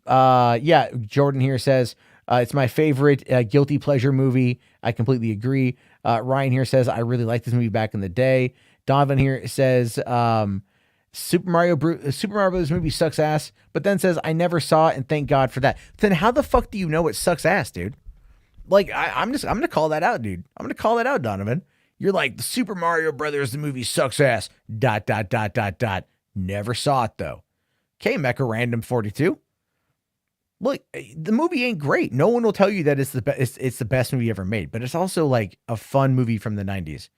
Yeah, Jordan here says, it's my favorite guilty pleasure movie. I completely agree. Ryan here says, I really liked this movie back in the day. Donovan here says, Super Mario Bros. Movie sucks ass, but then says, I never saw it and thank God for that. Then how the fuck do you know it sucks ass, dude? Like, I'm going to call that out, dude. I'm going to call that out, Donovan. You're like, the Super Mario Brothers, the movie sucks ass, ... Never saw it though. Okay, Mecha Random 42. Look, the movie ain't great. No one will tell you that it's the best movie ever made, but it's also like a fun movie from the 90s.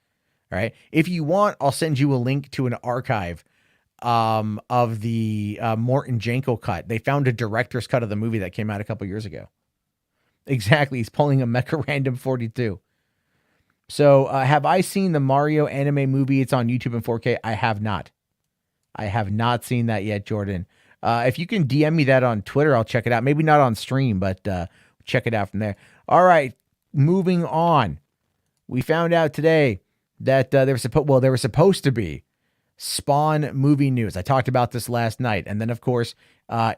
All right. If you want, I'll send you a link to an archive of the Morton Jankel cut. They found a director's cut of the movie that came out a couple years ago. Exactly. He's pulling a Mecha Random 42. So have I seen the Mario anime movie? It's on YouTube in 4K. I have not. I have not seen that yet, Jordan. If you can DM me that on Twitter, I'll check it out. Maybe not on stream, but check it out from there. All right, moving on. We found out today that there was supposed to be Spawn movie news. I talked about this last night, and then of course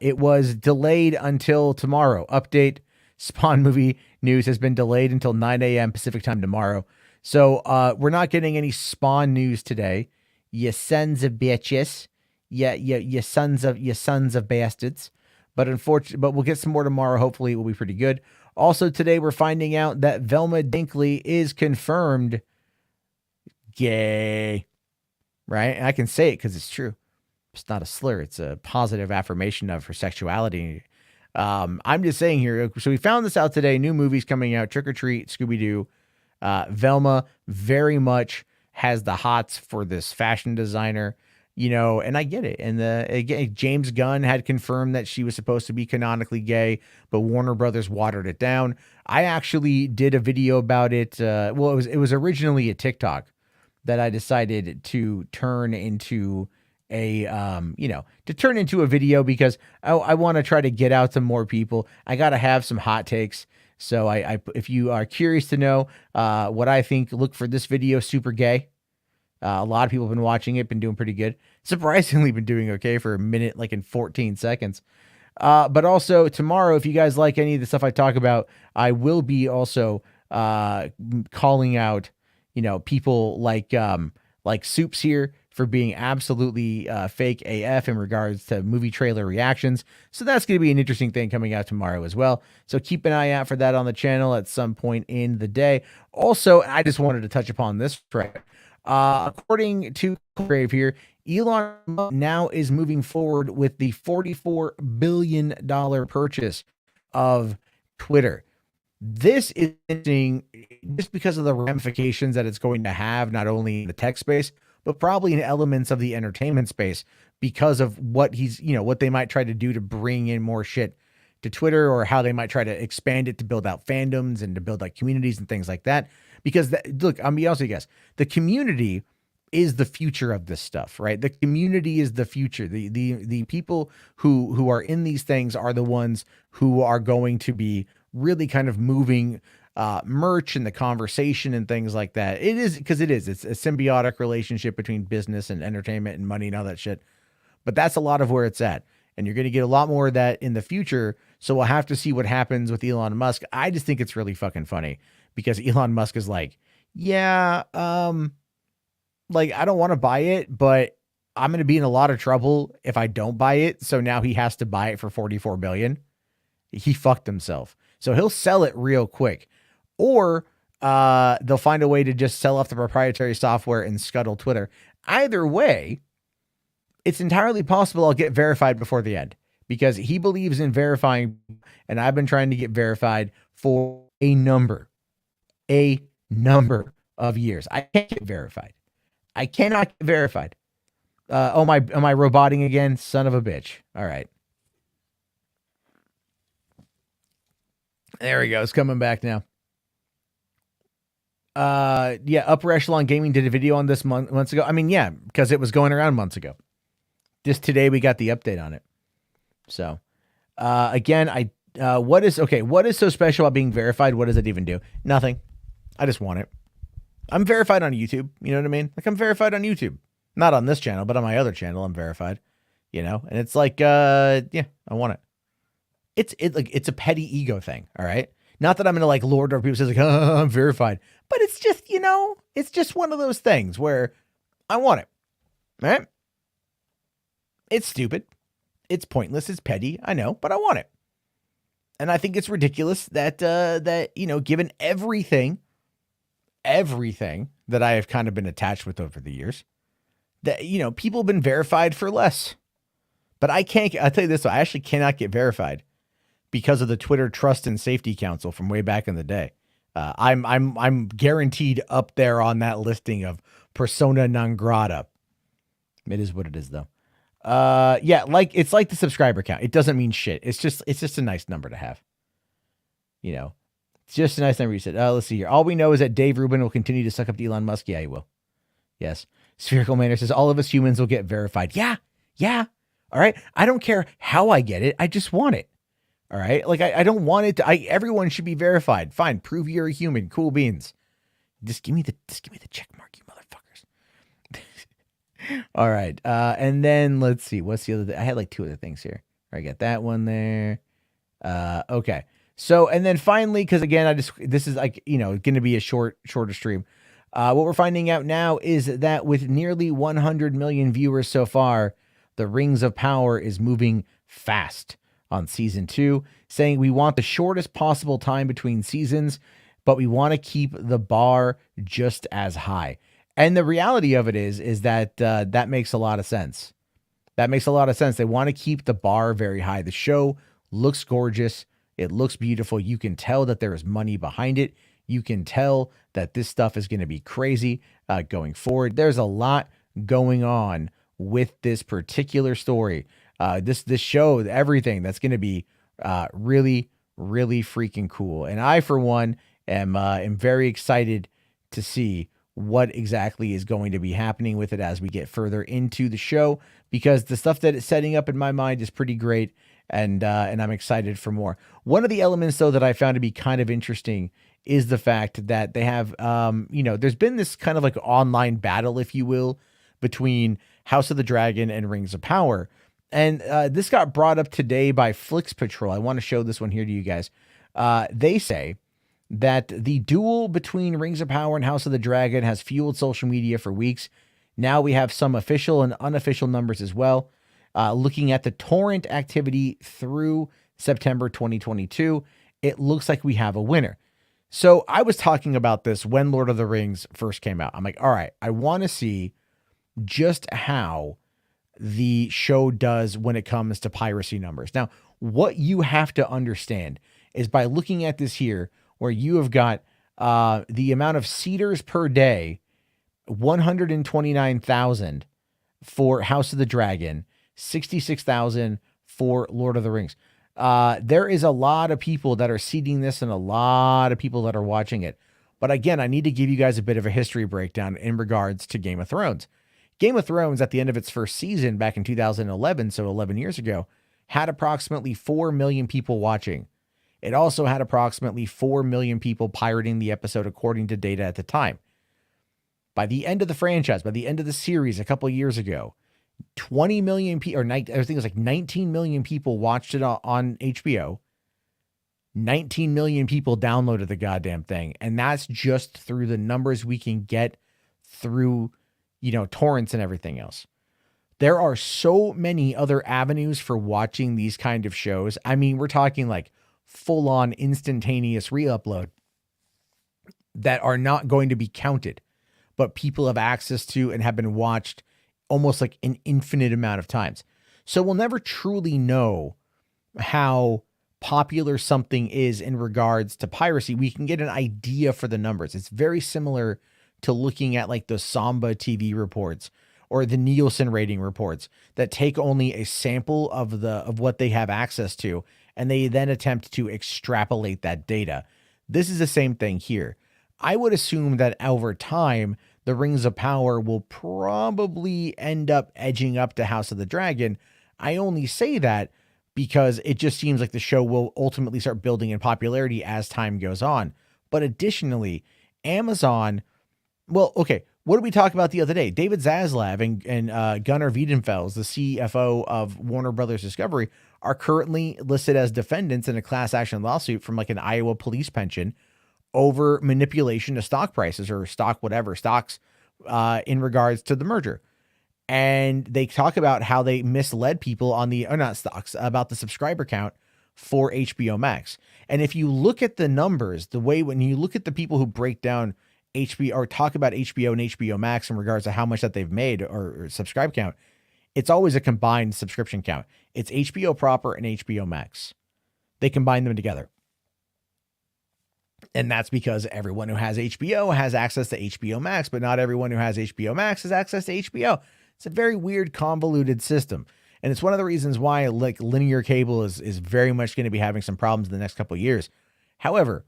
it was delayed until tomorrow. Update: Spawn movie news has been delayed until 9 a.m. Pacific time tomorrow. So we're not getting any Spawn news today. You sons of bitches. Yeah, you sons of bastards. But we'll get some more tomorrow. Hopefully it will be pretty good. Also today we're finding out that Velma Dinkley is confirmed gay. Right? And I can say it because it's true. It's not a slur. It's a positive affirmation of her sexuality. I'm just saying here. So we found this out today. New movies coming out. Trick or Treat, Scooby-Doo. Velma very much has the hots for this fashion designer. And I get it. And again, James Gunn had confirmed that she was supposed to be canonically gay, but Warner Brothers watered it down. I actually did a video about it. It was originally a TikTok that I decided to turn into a video because I want to try to get out to more people. I got to have some hot takes. So if you are curious to know what I think, look for this video, Super Gay. A lot of people have been watching it, been doing pretty good. Surprisingly been doing okay for a minute, like in 14 seconds. But also tomorrow, if you guys like any of the stuff I talk about, I will be also calling out, people like Soups here for being absolutely fake AF in regards to movie trailer reactions. So that's going to be an interesting thing coming out tomorrow as well. So keep an eye out for that on the channel at some point in the day. Also, I just wanted to touch upon this thread. According to Grave here, Elon now is moving forward with the $44 billion purchase of Twitter. This is interesting just because of the ramifications that it's going to have, not only in the tech space, but probably in elements of the entertainment space, because of what what they might try to do to bring in more shit to Twitter, or how they might try to expand it to build out fandoms and to build out communities and things like that. Because look, I'll be honest with you guys, the community is the future of this stuff, right? The community is the future. The people who are in these things are the ones who are going to be really kind of moving merch and the conversation and things like that. It's a symbiotic relationship between business and entertainment and money and all that shit. But that's a lot of where it's at. And you're going to get a lot more of that in the future. So we'll have to see what happens with Elon Musk. I just think it's really fucking funny because Elon Musk is like, yeah, like, I don't want to buy it, but I'm going to be in a lot of trouble if I don't buy it. So now he has to buy it for $44 billion. He fucked himself. So he'll sell it real quick, or they'll find a way to just sell off the proprietary software and scuttle Twitter. Either way, it's entirely possible I'll get verified before the end, because he believes in verifying, and I've been trying to get verified for a number of years. I can't get verified. I cannot get verified. Am I roboting again? Son of a bitch. All right. There we go. It's coming back now. Yeah, Upper Echelon Gaming did a video on this months ago. I mean, yeah, because it was going around months ago. Just today we got the update on it. So, again, what is so special about being verified? What does it even do? Nothing. I just want it. I'm verified on YouTube. You know what I mean? Like, I'm verified on YouTube. Not on this channel, but on my other channel, I'm verified. And it's like, yeah, I want it. It's a petty ego thing. All right. Not that I'm going to like lord over people say like, oh, I'm verified, but it's just, it's just one of those things where I want it. Right. It's stupid. It's pointless. It's petty. I know, but I want it. And I think it's ridiculous that, given everything that I have kind of been attached with over the years, that, people have been verified for less. But I'll tell you this, I actually cannot get verified because of the Twitter Trust and Safety Council from way back in the day. I'm guaranteed up there on that listing of persona non grata. It is what it is, though. Yeah, it's like the subscriber count. It doesn't mean shit. It's just a nice number to have. It's just a nice number. You said, let's see here. All we know is that Dave Rubin will continue to suck up to Elon Musk. Yeah, he will. Yes. Spherical Manor says all of us humans will get verified. Yeah. All right. I don't care how I get it. I just want it. All right. Like, I don't want it to, everyone should be verified. Fine. Prove you're a human. Cool beans. Just give me the check mark, you motherfuckers. All right. And then let's see. What's the other I had like two other things here. I got that one there. Okay. So, and then finally, because again, this is like, going to be a shorter stream. What we're finding out now is that with nearly 100 million viewers so far, the Rings of Power is moving fast on season 2, saying we want the shortest possible time between seasons, but we want to keep the bar just as high. And the reality of it is that that makes a lot of sense. That makes a lot of sense. They want to keep the bar very high. The show looks gorgeous. It looks beautiful. You can tell that there is money behind it. You can tell that this stuff is going to be crazy going forward. There's a lot going on with this particular story. This show, everything that's going to be really, really freaking cool. And I, for one, am very excited to see what exactly is going to be happening with it as we get further into the show, because the stuff that it's setting up in my mind is pretty great. and I'm excited for more. One of the elements, though, that I found to be kind of interesting is the fact that they have, there's been this kind of like online battle, if you will, between House of the Dragon and Rings of Power. And this got brought up today by Flix Patrol. I want to show this one here to you guys. They say that the duel between Rings of Power and House of the Dragon has fueled social media for weeks. Now we have some official and unofficial numbers as well. Looking at the torrent activity through September 2022, it looks like we have a winner. So I was talking about this when Lord of the Rings first came out. I'm like, all right, I want to see just how the show does when it comes to piracy numbers. Now, what you have to understand is by looking at this here, where you have got the amount of seaters per day, 129,000 for House of the Dragon, 66,000 for Lord of the Rings. There is a lot of people that are seeding this and a lot of people that are watching it. But again, I need to give you guys a bit of a history breakdown in regards to Game of Thrones. Game of Thrones, at the end of its first season back in 2011, so 11 years ago, had approximately 4 million people watching. It also had approximately 4 million people pirating the episode according to data at the time. By the end of the franchise, by the end of the series a couple of years ago, 20 million people, I think it was like 19 million people watched it on HBO. 19 million people downloaded the goddamn thing. And that's just through the numbers we can get through, torrents and everything else. There are so many other avenues for watching these kind of shows. I mean, we're talking like full on instantaneous re-upload that are not going to be counted, but people have access to and have been watched almost like an infinite amount of times. So we'll never truly know how popular something is in regards to piracy. We can get an idea for the numbers. It's very similar to looking at like the Samba TV reports or the Nielsen rating reports that take only a sample of what they have access to, and they then attempt to extrapolate that data. This is the same thing here. I would assume that over time, the Rings of Power will probably end up edging up to House of the Dragon. I only say that because it just seems like the show will ultimately start building in popularity as time goes on. But additionally, Amazon, well, okay, what did we talk about the other day? David Zaslav and Gunnar Wiedenfels, the CFO of Warner Brothers Discovery, are currently listed as defendants in a class action lawsuit from like an Iowa police pension over manipulation of stock prices or stocks in regards to the merger. And they talk about how they misled people on about the subscriber count for HBO Max. And if you look at the numbers, when you look at the people who break down HBO or talk about HBO and HBO Max in regards to how much that they've made or subscribe count, it's always a combined subscription count. It's HBO proper and HBO Max. They combine them together. And that's because everyone who has HBO has access to HBO Max, but not everyone who has HBO Max has access to HBO. It's a very weird, convoluted system. And it's one of the reasons why like linear cable is very much going to be having some problems in the next couple of years. However,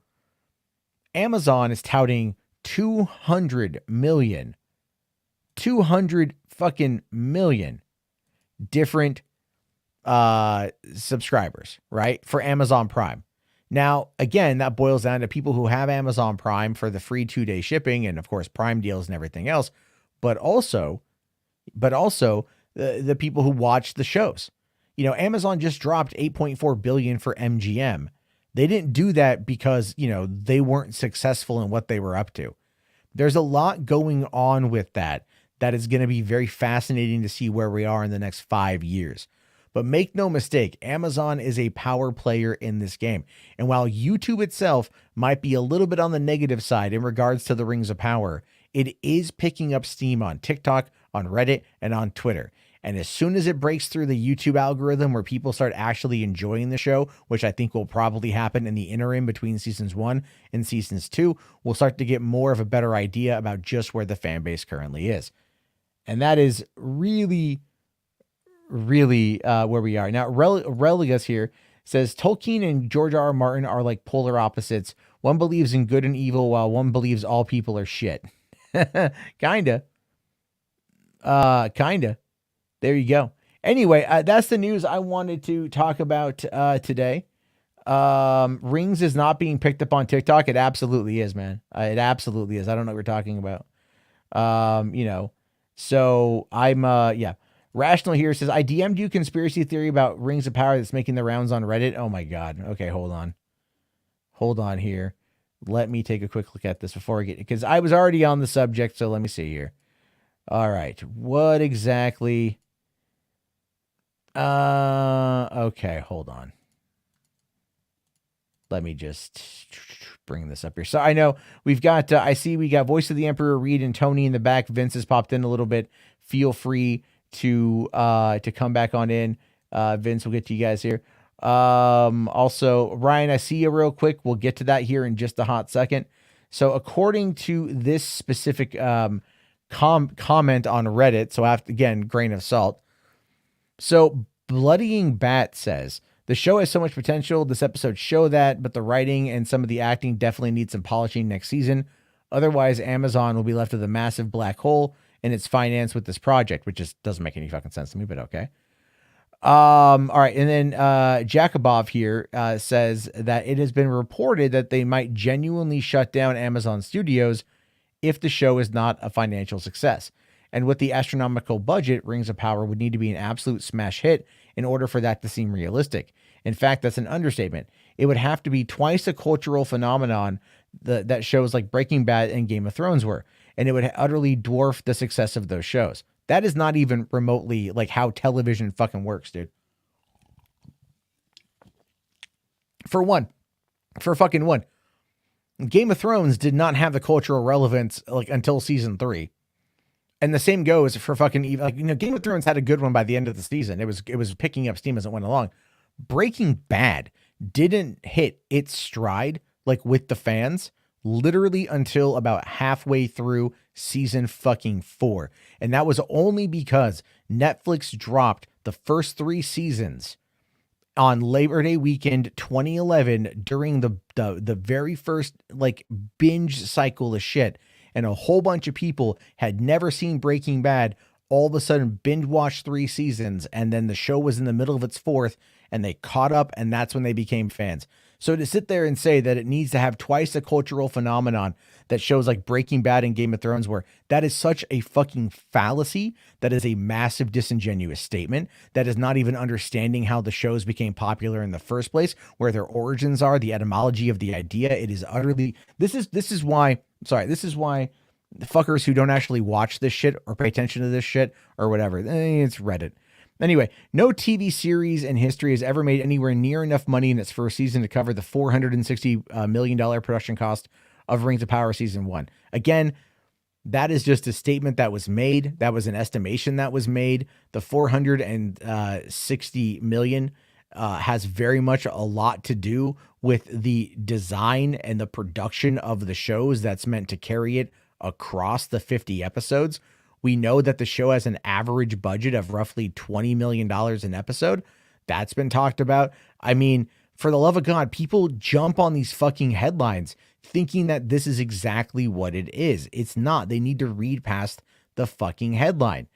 Amazon is touting 200 fucking million different subscribers, right? For Amazon Prime. Now, again, that boils down to people who have Amazon Prime for the free 2-day shipping and, of course, Prime deals and everything else, but also the people who watch the shows. Amazon just dropped $8.4 billion for MGM. They didn't do that because, they weren't successful in what they were up to. There's a lot going on with that is going to be very fascinating to see where we are in the next 5 years. But make no mistake, Amazon is a power player in this game. And while YouTube itself might be a little bit on the negative side in regards to the Rings of Power, it is picking up steam on TikTok, on Reddit, and on Twitter. And as soon as it breaks through the YouTube algorithm where people start actually enjoying the show, which I think will probably happen in the interim between seasons 1 and seasons 2, we'll start to get more of a better idea about just where the fan base currently is. And that is really where we are. Now, Religas here says, Tolkien and George R. R. Martin are like polar opposites. One believes in good and evil while one believes all people are shit. Kinda. There you go. Anyway, that's the news I wanted to talk about today. Rings is not being picked up on TikTok. It absolutely is, man. It absolutely is. I don't know what we're talking about. So I'm, yeah. Rational here says, I DM'd you conspiracy theory about Rings of Power that's making the rounds on Reddit. Oh my God. Okay, hold on. Hold on here. Let me take a quick look at this before I get, because I was already on the subject. So let me see here. All right. What exactly? Okay, hold on. Let me just bring this up here. So I know we've got, I see we got Voice of the Emperor, Reed and Tony in the back. Vince has popped in a little bit. Feel free to come back on in. Vince, we'll get to you guys here. Also, Ryan, I see you real quick. We'll get to that here in just a hot second. So according to this specific comment on Reddit, so after, again, grain of salt. So Bloodying Bat says, the show has so much potential. This episode show that, but the writing and some of the acting definitely need some polishing next season. Otherwise, Amazon will be left with a massive black hole in its finance with this project, which just doesn't make any fucking sense to me, but okay. All right. And then Jakubov here says that it has been reported that they might genuinely shut down Amazon Studios if the show is not a financial success. And with the astronomical budget, Rings of Power would need to be an absolute smash hit in order for that to seem realistic. In fact, that's an understatement. It would have to be twice the cultural phenomenon that shows like Breaking Bad and Game of Thrones were, and it would utterly dwarf the success of those shows. That is not even remotely like how television fucking works, dude. For fucking one, Game of Thrones did not have the cultural relevance like until season 3. And the same goes for fucking, like, Game of Thrones had a good one by the end of the season. It was picking up steam as it went along. Breaking Bad didn't hit its stride like with the fans literally until about halfway through season fucking 4. And that was only because Netflix dropped the first 3 seasons on Labor Day weekend 2011 during the very first like binge cycle of shit. And a whole bunch of people had never seen Breaking Bad, all of a sudden binge watched 3 seasons, and then the show was in the middle of its 4th, and they caught up, and that's when they became fans. So to sit there and say that it needs to have twice the cultural phenomenon that shows like Breaking Bad and Game of Thrones were, that is such a fucking fallacy. That is a massive disingenuous statement. That is not even understanding how the shows became popular in the first place, where their origins are, the etymology of the idea. It is utterly, this is why the fuckers who don't actually watch this shit or pay attention to this shit or whatever, it's Reddit. Anyway, no TV series in history has ever made anywhere near enough money in its first season to cover the $460 million production cost of Rings of Power Season 1. Again, that is just a statement that was made. That was an estimation that was made. The $460 million has very much a lot to do with the design and the production of the shows that's meant to carry it across the 50 episodes. We know that the show has an average budget of roughly $20 million an episode. That's been talked about. I mean, for the love of God, people jump on these fucking headlines thinking that this is exactly what it is. It's not. They need to read past the fucking headline.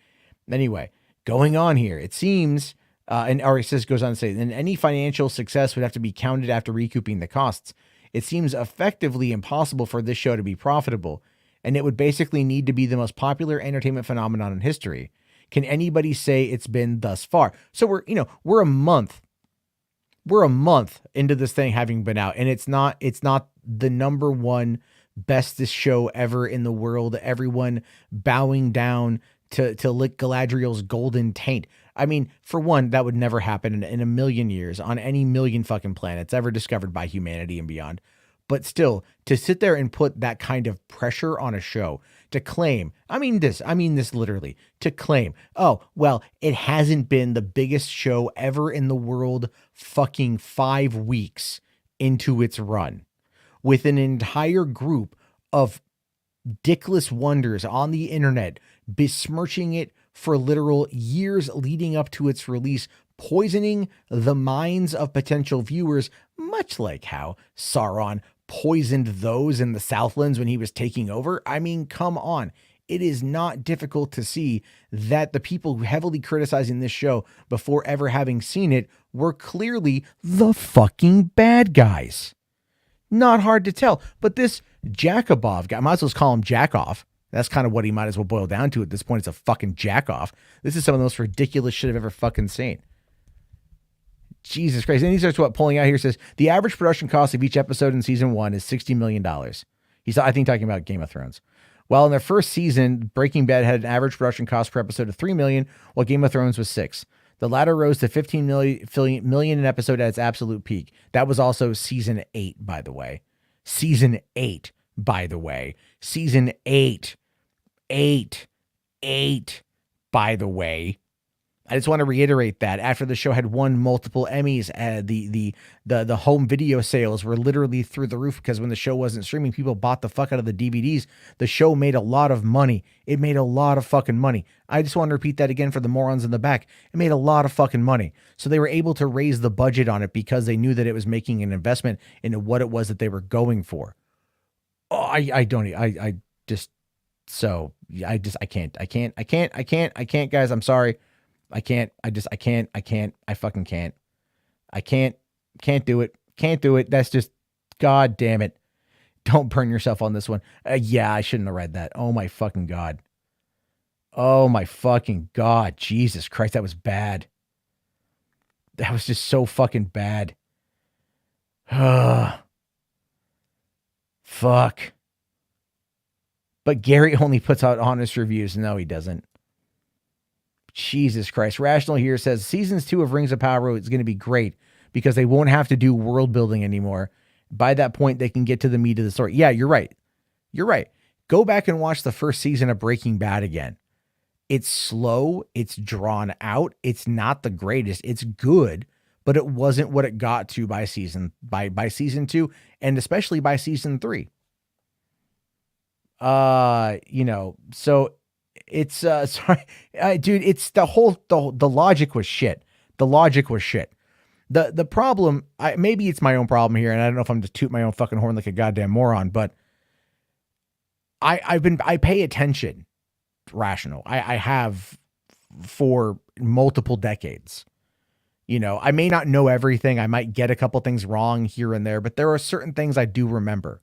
Anyway, going on here, it seems, and RSS goes on to say, then any financial success would have to be counted after recouping the costs. It seems effectively impossible for this show to be profitable, and it would basically need to be the most popular entertainment phenomenon in history. Can anybody say it's been thus far? So we're a month into this thing having been out, and it's not the number one bestest show ever in the world. Everyone bowing down to lick Galadriel's golden taint. I mean, for one, that would never happen in a million years on any million fucking planets ever discovered by humanity and beyond. But still, to sit there and put that kind of pressure on a show to claim, I mean this literally, to claim, oh, well, it hasn't been the biggest show ever in the world fucking 5 weeks into its run, with an entire group of dickless wonders on the internet besmirching it for literal years leading up to its release, poisoning the minds of potential viewers, much like how Sauron poisoned those in the Southlands when he was taking over. I mean, come on. it is not difficult to see that the people heavily criticizing this show before ever having seen it were clearly the fucking bad guys. Not hard to tell. But this Jakubov guy, I might as well call him Jackoff. That's kind of what he might as well boil down to at this point. It's a fucking jackoff. This is some of the most ridiculous shit I've ever fucking seen. Jesus Christ. And he starts pulling out here, says the average production cost of each episode in season 1 is $60 million. He's, I think, talking about Game of Thrones. While in their first season, Breaking Bad had an average production cost per episode of $3 million, while Game of Thrones was $6 million. The latter rose to $15 million an episode at its absolute peak. That was also season 8, by the way. Season 8, by the way. Season 8, by the way. I just want to reiterate that after the show had won multiple Emmys, the home video sales were literally through the roof because when the show wasn't streaming, people bought the fuck out of the DVDs. The show made a lot of money. It made a lot of fucking money. I just want to repeat that again for the morons in the back. It made a lot of fucking money. So they were able to raise the budget on it because they knew that it was making an investment into what it was that they were going for. Oh, I can't, guys. I'm sorry. I fucking can't. Can't do it. Can't do it. That's just, God damn it. Don't burn yourself on this one. Yeah, I shouldn't have read that. Oh my fucking God. Oh my fucking God. Jesus Christ. That was bad. That was just so fucking bad. Fuck. But Gary only puts out honest reviews. No, he doesn't. Jesus Christ. Rational here says seasons 2 of Rings of Power is going to be great because they won't have to do world building anymore. By that point, they can get to the meat of the story. Yeah, you're right. You're right. Go back and watch the first season of Breaking Bad again. It's slow. It's drawn out. It's not the greatest. It's good, but it wasn't what it got to by season 2 and especially by season 3. So it's sorry, dude, it's the logic was shit. The logic was shit. The problem, maybe it's my own problem here, and I don't know if I'm just tooting my own fucking horn like a goddamn moron, but I pay attention, Rational. I have for multiple decades. You know, I may not know everything. I might get a couple things wrong here and there, but there are certain things I do remember.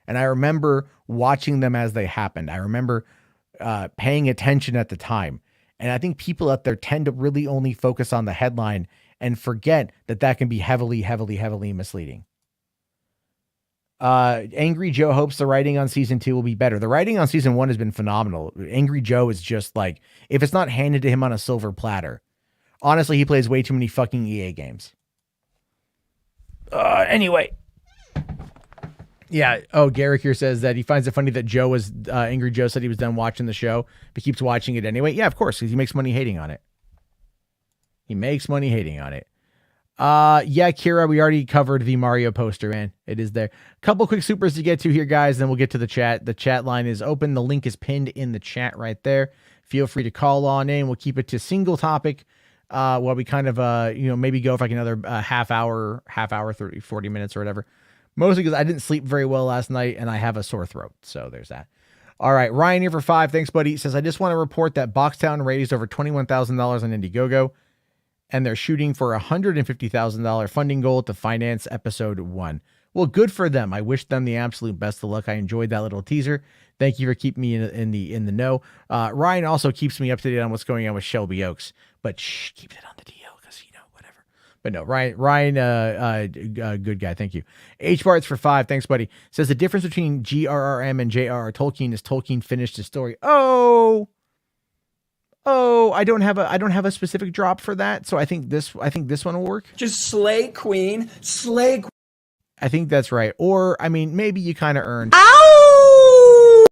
And I remember watching them as they happened. I remember paying attention at the time. And I think people out there tend to really only focus on the headline and forget that can be heavily, heavily, heavily misleading. Angry Joe hopes the writing on season 2 will be better. The writing on season 1 has been phenomenal. Angry Joe is just like, if it's not handed to him on a silver platter, honestly, he plays way too many fucking EA games. Anyway. Yeah. Oh, Garrick here says that he finds it funny that Angry Joe said he was done watching the show, but keeps watching it anyway. Yeah, of course, because he makes money hating on it. Yeah, Kira, we already covered the Mario poster, man. It is there. Couple quick supers to get to here, guys, then we'll get to the chat. The chat line is open. The link is pinned in the chat right there. Feel free to call on in. We'll keep it to single topic while we kind of, maybe go for like another half hour, 30, 40 minutes or whatever. Mostly because I didn't sleep very well last night and I have a sore throat. So there's that. All right. Ryan here for 5. Thanks, buddy. Says, I just want to report that Boxtown raised over $21,000 on Indiegogo and they're shooting for a $150,000 funding goal to finance episode 1. Well, good for them. I wish them the absolute best of luck. I enjoyed that little teaser. Thank you for keeping me in the know. Ryan also keeps me up to date on what's going on with Shelby Oaks, but keep it on the DL. But no, Ryan, good guy. Thank you. H-Barts for 5. Thanks, buddy. Says the difference between GRRM and J.R.R. Tolkien is Tolkien finished his story. Oh, I don't have a specific drop for that. So I think this one will work. Just slay queen. I think that's right. Or, I mean, maybe you kind of earned. Ow!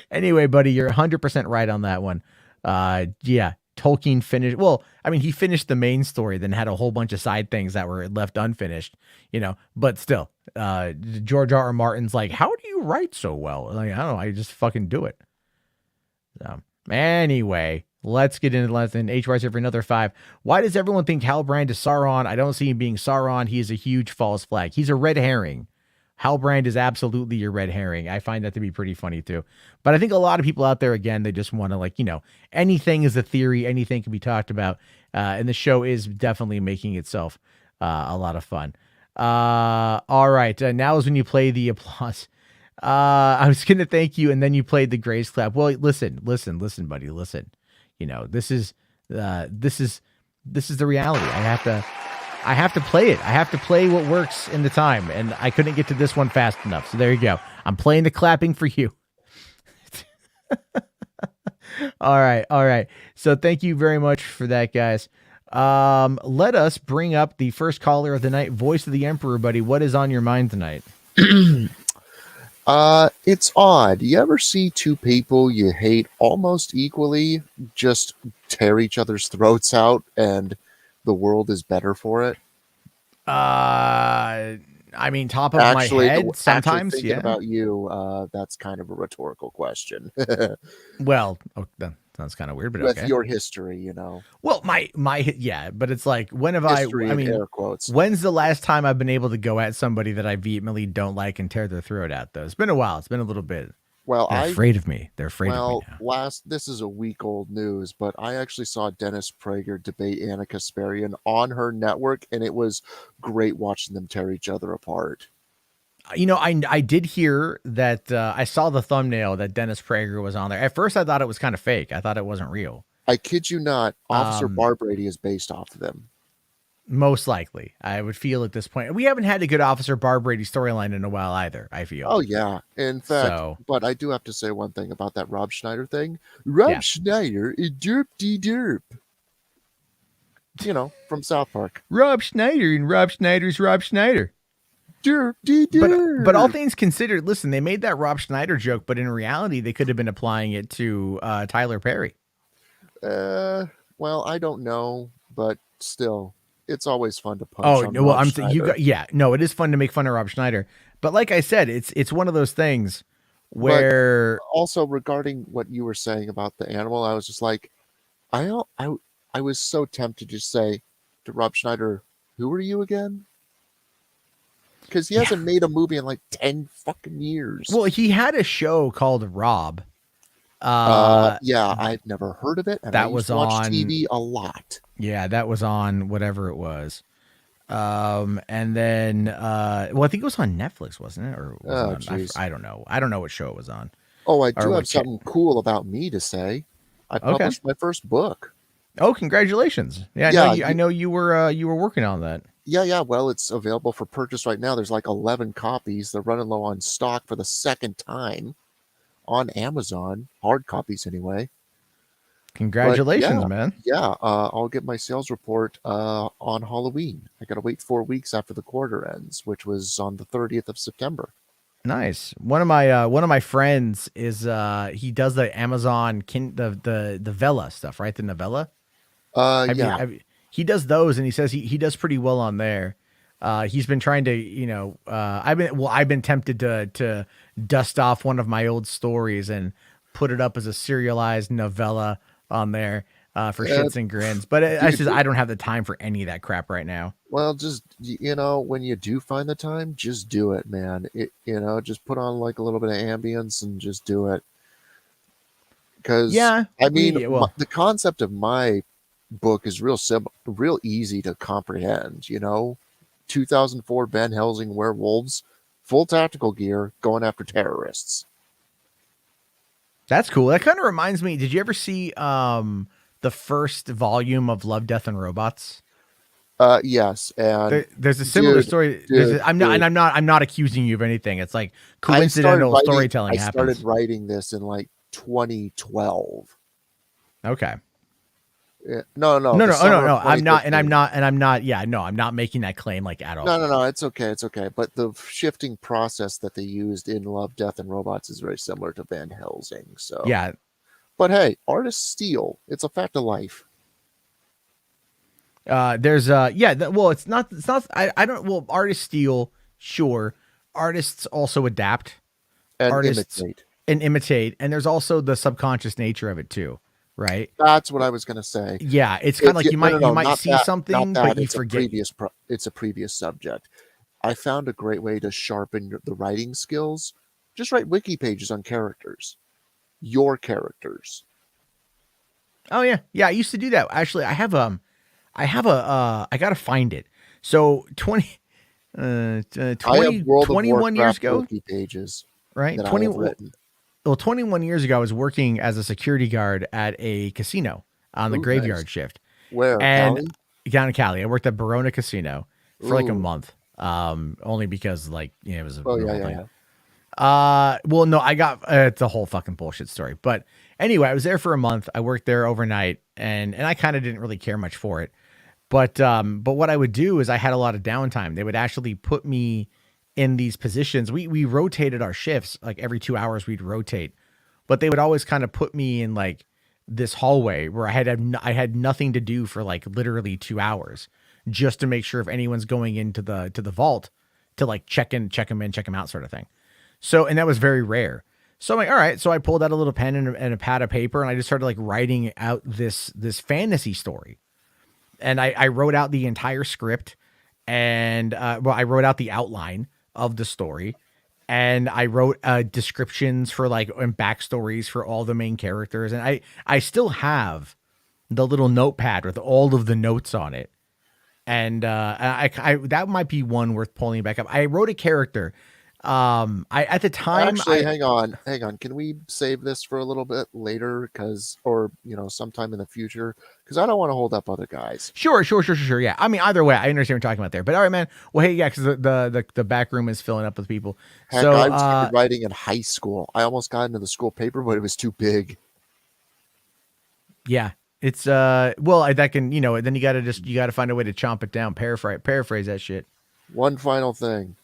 Anyway, buddy, you're 100% right on that one. Yeah. Tolkien finished, he finished the main story, then had a whole bunch of side things that were left unfinished, but still, George R.R. Martin's like, how do you write so well? Like, I don't know. I just fucking do it. So anyway, let's get into the lesson. H-Rice here for another 5. Why does everyone think Halbrand is Sauron? I don't see him being Sauron. He is a huge false flag. He's a red herring. Halbrand is absolutely your red herring. I find that to be pretty funny too. But I think a lot of people out there, again, they just want to, like, you know, anything is a theory, anything can be talked about. And the show is definitely making itself a lot of fun. All right. Now is when you play the applause. I was going to thank you, and then you played the grace clap. Well, listen, buddy, listen. You know, this is the reality. I have to play it. I have to play what works in the time, and I couldn't get to this one fast enough. So there you go. I'm playing the clapping for you. All right. So thank you very much for that, guys. Let us bring up the first caller of the night, Voice of the Emperor, buddy. What is on your mind tonight? It's odd. You ever see two people you hate almost equally just tear each other's throats out and the world is better for it? I mean, top of my head, sometimes, thinking about you, that's kind of a rhetorical question. Well, that sounds kind of weird, but with okay. your history, you know. Well, yeah, but it's like, when have history I mean, air quotes. When's the last time I've been able to go at somebody that I vehemently don't like and tear their throat out, though? It's been a while. It's been a little bit. Well, They're afraid of me. They're afraid of me now. This is a week old news, but I actually saw Dennis Prager debate Anna Kasparian on her network, and it was great watching them tear each other apart. You know, I did hear that. I saw the thumbnail that Dennis Prager was on there. At first, I thought it was kind of fake. I thought it wasn't real. I kid you not. Officer Barbrady is based off of them. Most likely, I would feel at this point. We haven't had a good Officer Barbrady storyline in a while either, I feel. Oh, yeah. In fact, but I do have to say one thing about that Rob Schneider thing. Rob Schneider is derp-de-derp. You know, from South Park. Rob Schneider and Rob Schneider's Rob Schneider. Derp-de-derp. But all things considered, listen, they made that Rob Schneider joke, but in reality, they could have been applying it to Tyler Perry. Well, I don't know, but still. It's always fun to punch. Oh no! Well, it is fun to make fun of Rob Schneider. But like I said, it's one of those things where. But also, regarding what you were saying about the animal, I was just like, I was so tempted to say to Rob Schneider, "Who are you again?" Because he hasn't made a movie in like 10 fucking years. Well, he had a show called Rob. Yeah, I've never heard of it. And that I used was to watch on TV a lot. Yeah, that was on whatever it was. And then, well, I think it was on Netflix, wasn't it? Or was it on, I don't know. I don't know what show it was on. Oh, I do have something cool about me to say. I published my first book. Oh, congratulations! Yeah, I know you were working on that. Yeah. Well, it's available for purchase right now. There's like 11 copies. They're running low on stock for the second time on Amazon, hard copies anyway. Congratulations, man. Yeah, I'll get my sales report on Halloween. I got to wait 4 weeks after the quarter ends, which was on the 30th of September. Nice. One of my friends is he does the Amazon the Vela stuff, right? The novella. He does those, and he says he does pretty well on there. He's been trying to, I've been tempted to dust off one of my old stories and put it up as a serialized novella on there for shits and grins. But I don't have the time for any of that crap right now. Well, just, when you do find the time, just do it, man. Just put on like a little bit of ambience and just do it. Because, the concept of my book is real simple, real easy to comprehend, 2004 Van Helsing werewolves, full tactical gear, going after terrorists. That's cool. That kind of reminds me. Did you ever see the first volume of Love, Death, and Robots? Yes. And there's a similar story. I'm not accusing you of anything. It's like coincidental storytelling. I started writing this in like 2012. Okay. No. I'm not making that claim like at all. No. It's okay. But the shifting process that they used in Love, Death, and Robots is very similar to Van Helsing. So yeah. But hey, artists steal. It's a fact of life. It's not. I don't. Well, artists steal. Sure. Artists also adapt. And imitate. And there's also the subconscious nature of it too. Right. That's what I was going to say. Yeah. It's kind of like you might see something, but you forget. It's a previous subject. I found a great way to sharpen the writing skills. Just write wiki pages on characters. Your characters. Oh yeah. Yeah, I used to do that. Actually, I gotta find it. So 21 years ago. Wiki pages. Right? 21 years ago, I was working as a security guard at a casino on the graveyard shift. Where? And down in Cali. I worked at Barona Casino for like a month. Only because it was a thing. Well, no, I got it's a whole fucking bullshit story. But anyway, I was there for a month. I worked there overnight, and I kind of didn't really care much for it. But what I would do is I had a lot of downtime. They would actually put me in these positions. We rotated our shifts, like every 2 hours we'd rotate, but they would always kind of put me in like this hallway where I had nothing to do for like literally 2 hours, just to make sure if anyone's going into the vault to like check them in, check them out, sort of thing. So, and that was very rare. So I'm like, all right. So I pulled out a little pen and a pad of paper, and I just started like writing out this fantasy story. And I wrote out the entire script, and I wrote out the outline of the story, and I wrote descriptions for and backstories for all the main characters. And I still have the little notepad with all of the notes on it. And I that might be one worth pulling back up. I wrote a character. At the time, actually, hang on. Can we save this for a little bit later? Sometime in the future, because I don't want to hold up other guys. Sure. Yeah. I mean, either way, I understand what you're talking about there. But all right, man. Well, hey, yeah, because the back room is filling up with people. Heck, I started writing in high school. I almost got into the school paper, but it was too big. Yeah. It's that can, then you gotta find a way to chomp it down, paraphrase that shit. One final thing.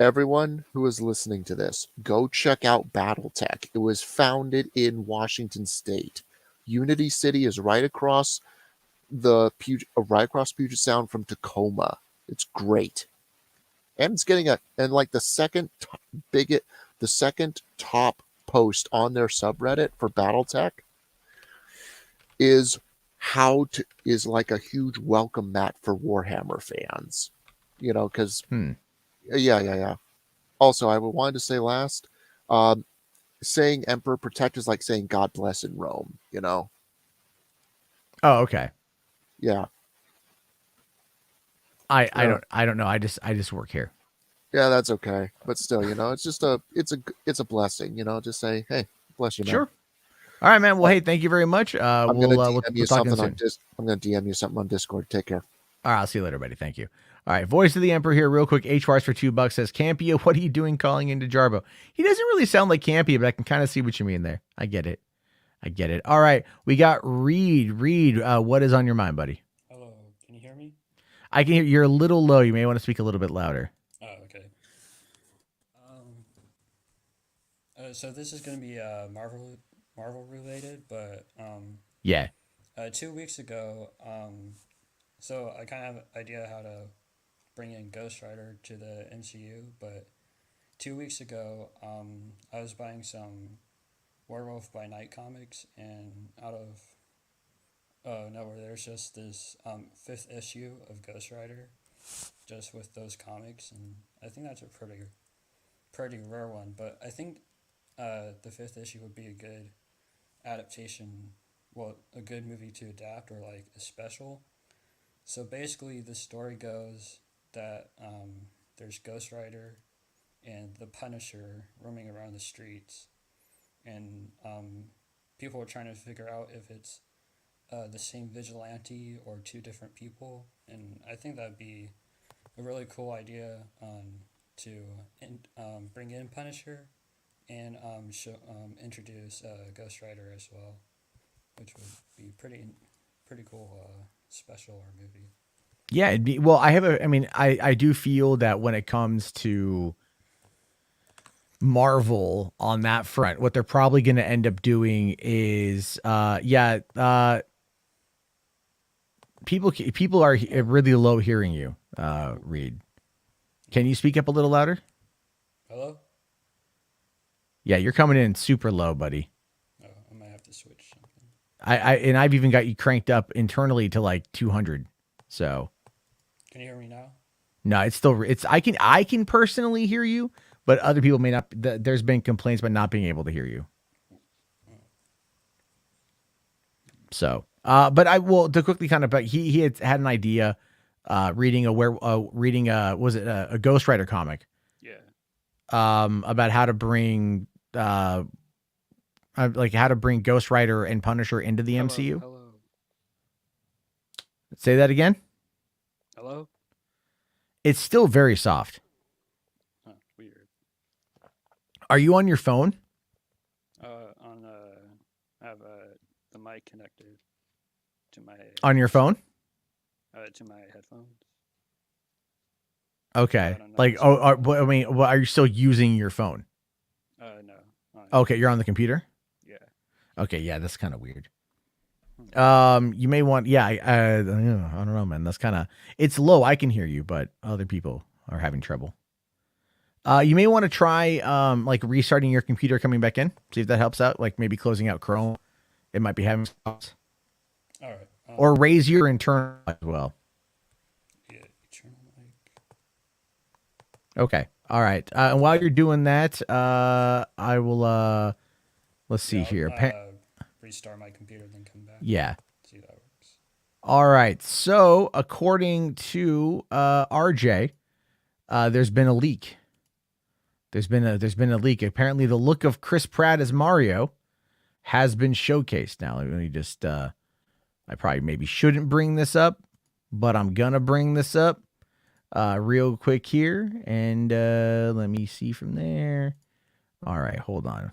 Everyone who is listening to this, go check out Battletech. It was founded in Washington State. Unity City is right across Puget Sound from Tacoma. It's great, and it's getting the second top post on their subreddit for Battletech is like a huge welcome mat for Warhammer fans. Because. Yeah. Also, I wanted to say last, saying Emperor Protect is like saying God bless in Rome, Oh, okay. Yeah. I don't know. I just work here. Yeah, that's okay. But still, it's a blessing, just say, hey, bless you, man. Sure. All right, man. Well, hey, thank you very much. I'm going to DM you something on Discord. Take care. All right, I'll see you later, buddy. Thank you. All right, Voice of the Emperor here, real quick. HWARs for $2 says, Campia, what are you doing calling into Jarbo? He doesn't really sound like Campia, but I can kind of see what you mean there. I get it. All right, we got Reed. Reed, what is on your mind, buddy? Hello, can you hear me? I can hear you're a little low. You may want to speak a little bit louder. Oh, okay. So this is going to be Marvel related, but yeah. 2 weeks ago, so I kind of have an idea how to bring in Ghost Rider to the MCU, but 2 weeks ago, I was buying some Werewolf by Night comics, and out of nowhere, there's just this 5th issue of Ghost Rider, just with those comics, and I think that's a pretty rare one. But I think the 5th issue would be a good adaptation, a good movie to adapt, or like a special. So basically, the story goes that there's Ghost Rider and the Punisher roaming around the streets, and people are trying to figure out if it's the same vigilante or two different people. And I think that'd be a really cool idea to bring in Punisher and introduce Ghost Rider as well, which would be pretty cool special or movie. Yeah, it'd be, I do feel that when it comes to Marvel on that front, what they're probably going to end up doing is, people are really low hearing you, Reed. Can you speak up a little louder? Hello? Yeah, you're coming in super low, buddy. Oh, I might have to switch something. I've even got you cranked up internally to like 200. So. Can you hear me now? No, I can personally hear you, but other people may not. There's been complaints about not being able to hear you. So, but I will to quickly kind of, but he had an idea, reading was it a Ghost Rider comic? Yeah. About how to bring, how to bring Ghost Rider and Punisher into the MCU. Hello. Say that again. Hello. It's still very soft. Huh, weird. Are you on your phone? I have the mic connected to my. On your phone? To my headphones. Okay. Are you still using your phone? No. Okay, you're on the computer? Yeah. Okay, yeah, that's kind of weird. You may want, I don't know, man. That's kind of, it's low. I can hear you, but other people are having trouble. You may want to try, restarting your computer, coming back in, see if that helps out. Like maybe closing out Chrome. It might be having problems. All right. Or raise your internal as well. Yeah, internal mic. Okay. All right. And while you're doing that, I will, let's see here. Restart my computer, then come back. Yeah. See if that works. All right. So according to RJ, there's been a leak. There's been a leak. Apparently, the look of Chris Pratt as Mario has been showcased. Now, let me just. I probably maybe shouldn't bring this up, but I'm gonna bring this up real quick here, and let me see from there. All right, hold on.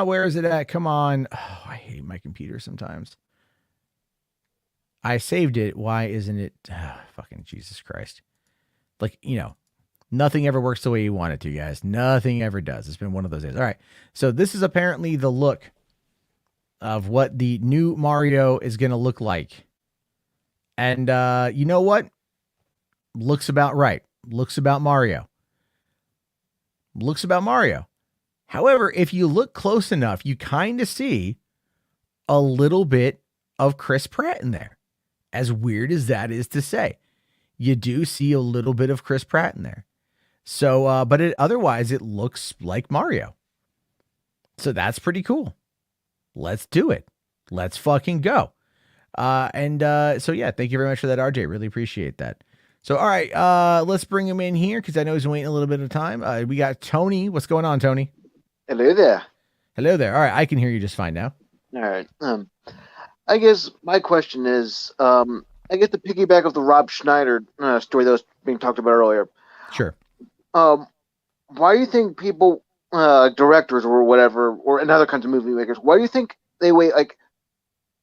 Where is it at? Come on. Oh, I hate my computer sometimes. I saved it. Why isn't it? Fucking Jesus Christ. Nothing ever works the way you want it to, guys. Nothing ever does. It's been one of those days. All right. So this is apparently the look of what the new Mario is going to look like. And you know what? Looks about right. Looks about Mario. However, if you look close enough, you kind of see a little bit of Chris Pratt in there. As weird as that is to say, you do see a little bit of Chris Pratt in there. So, but otherwise it looks like Mario. So that's pretty cool. Let's do it. Let's fucking go. So yeah, thank you very much for that, RJ. Really appreciate that. So, all right, let's bring him in here because I know he's waiting a little bit of time. We got Tony. What's going on, Tony? Hello there. Hello there. All right, I can hear you just fine now. All right. I guess my question is, I guess the piggyback of the Rob Schneider story that was being talked about earlier. Sure. Why do you think people, directors or whatever, or and other kinds of movie makers, why do you think they wait like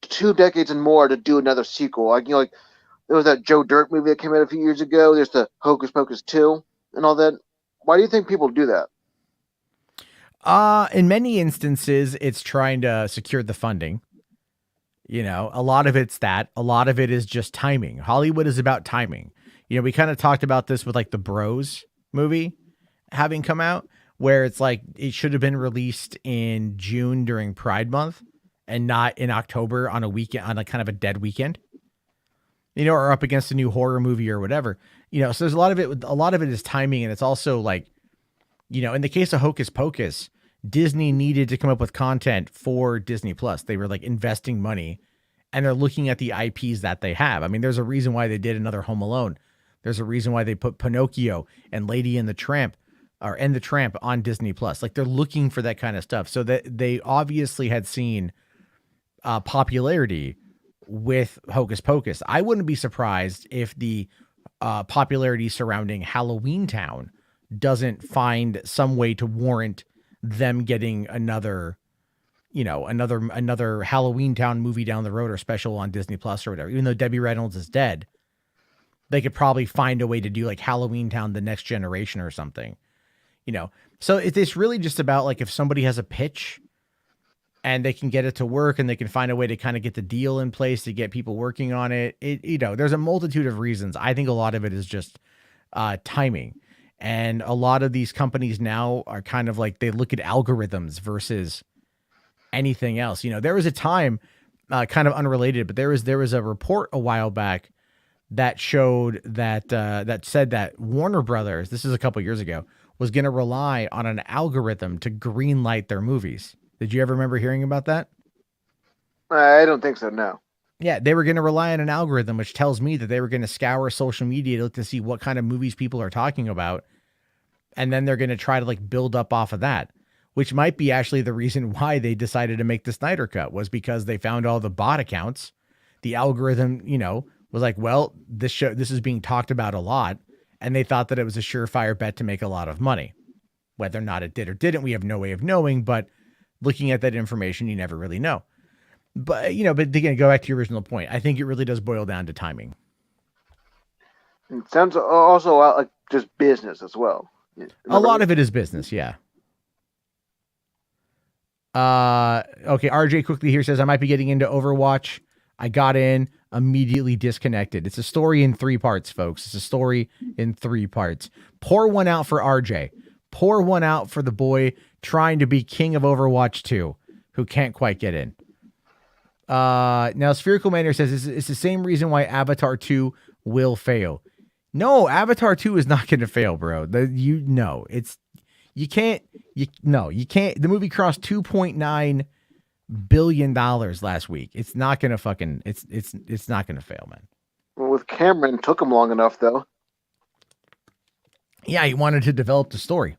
2 decades and more to do another sequel? Like, there was that Joe Dirt movie that came out a few years ago. There's the Hocus Pocus 2 and all that. Why do you think people do that? In many instances, it's trying to secure the funding. A lot of it's that. A lot of it is just timing. Hollywood is about timing. We kind of talked about this with like the Bros movie having come out, where it's like it should have been released in June during Pride Month and not in October on a weekend, on a kind of a dead weekend, or up against a new horror movie or whatever. So there's a lot of it is timing. And it's also like, in the case of Hocus Pocus, Disney needed to come up with content for Disney Plus. They were like investing money and they're looking at the IPs that they have. I mean, there's a reason why they did another Home Alone. There's a reason why they put Pinocchio and Lady and the Tramp on Disney Plus. Like they're looking for that kind of stuff. So that they obviously had seen popularity with Hocus Pocus. I wouldn't be surprised if the popularity surrounding Halloween Town doesn't find some way to warrant them getting another Halloween Town movie down the road or special on Disney Plus or whatever. Even though Debbie Reynolds is dead, they could probably find a way to do like Halloween Town, the next generation or something, So it's really just about like if somebody has a pitch and they can get it to work and they can find a way to kind of get the deal in place to get people working on it. There's a multitude of reasons. I think a lot of it is just timing. And a lot of these companies now are kind of like, they look at algorithms versus anything else. There was a time, kind of unrelated, but there was a report a while back that showed that that said that Warner Brothers, this is a couple years ago, was going to rely on an algorithm to greenlight their movies. Did you ever remember hearing about that? I don't think so, no. Yeah, they were going to rely on an algorithm, which tells me that they were going to scour social media to look to see what kind of movies people are talking about. And then they're going to try to like build up off of that, which might be actually the reason why they decided to make the Snyder Cut, was because they found all the bot accounts. The algorithm, you know, was like, well, this is being talked about a lot. And they thought that it was a surefire bet to make a lot of money. Whether or not it did or didn't, we have no way of knowing. But looking at that information, you never really know. But, you know, but again, go back to your original point. I think it really does boil down to timing. It sounds also like just business as well. A lot of it is business, yeah. Okay, RJ quickly here says, I might be getting into Overwatch. I got in, immediately disconnected. It's a story in 3 parts, folks. It's a story in 3 parts. Pour one out for RJ. Pour one out for the boy trying to be king of Overwatch 2, who can't quite get in. Now, Spherical Manor says, it's the same reason why Avatar 2 will fail. No, Avatar 2 is not going to fail, bro. You can't. The movie crossed $2.9 billion last week. It's not going to fucking, it's not going to fail, man. Well, with Cameron, it took him long enough, though. Yeah, he wanted to develop the story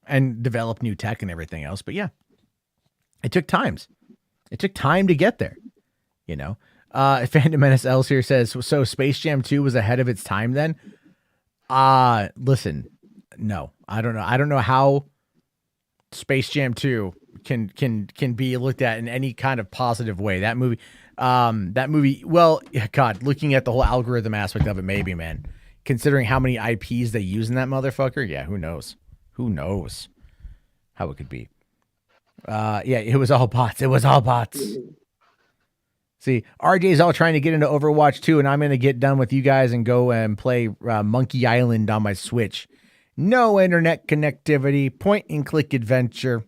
and develop new tech and everything else. But yeah, it took time to get there, you know. Phantom Menace Else here says, so Space Jam 2 was ahead of its time then? Listen, no, I don't know. I don't know how Space Jam 2 can be looked at in any kind of positive way. That movie, well, God, looking at the whole algorithm aspect of it, maybe, man, considering how many IPs they use in that motherfucker. Yeah, who knows how it could be. Yeah, it was all bots. See, RJ's all trying to get into Overwatch 2, and I'm going to get done with you guys and go and play Monkey Island on my Switch. No internet connectivity, point and click adventure.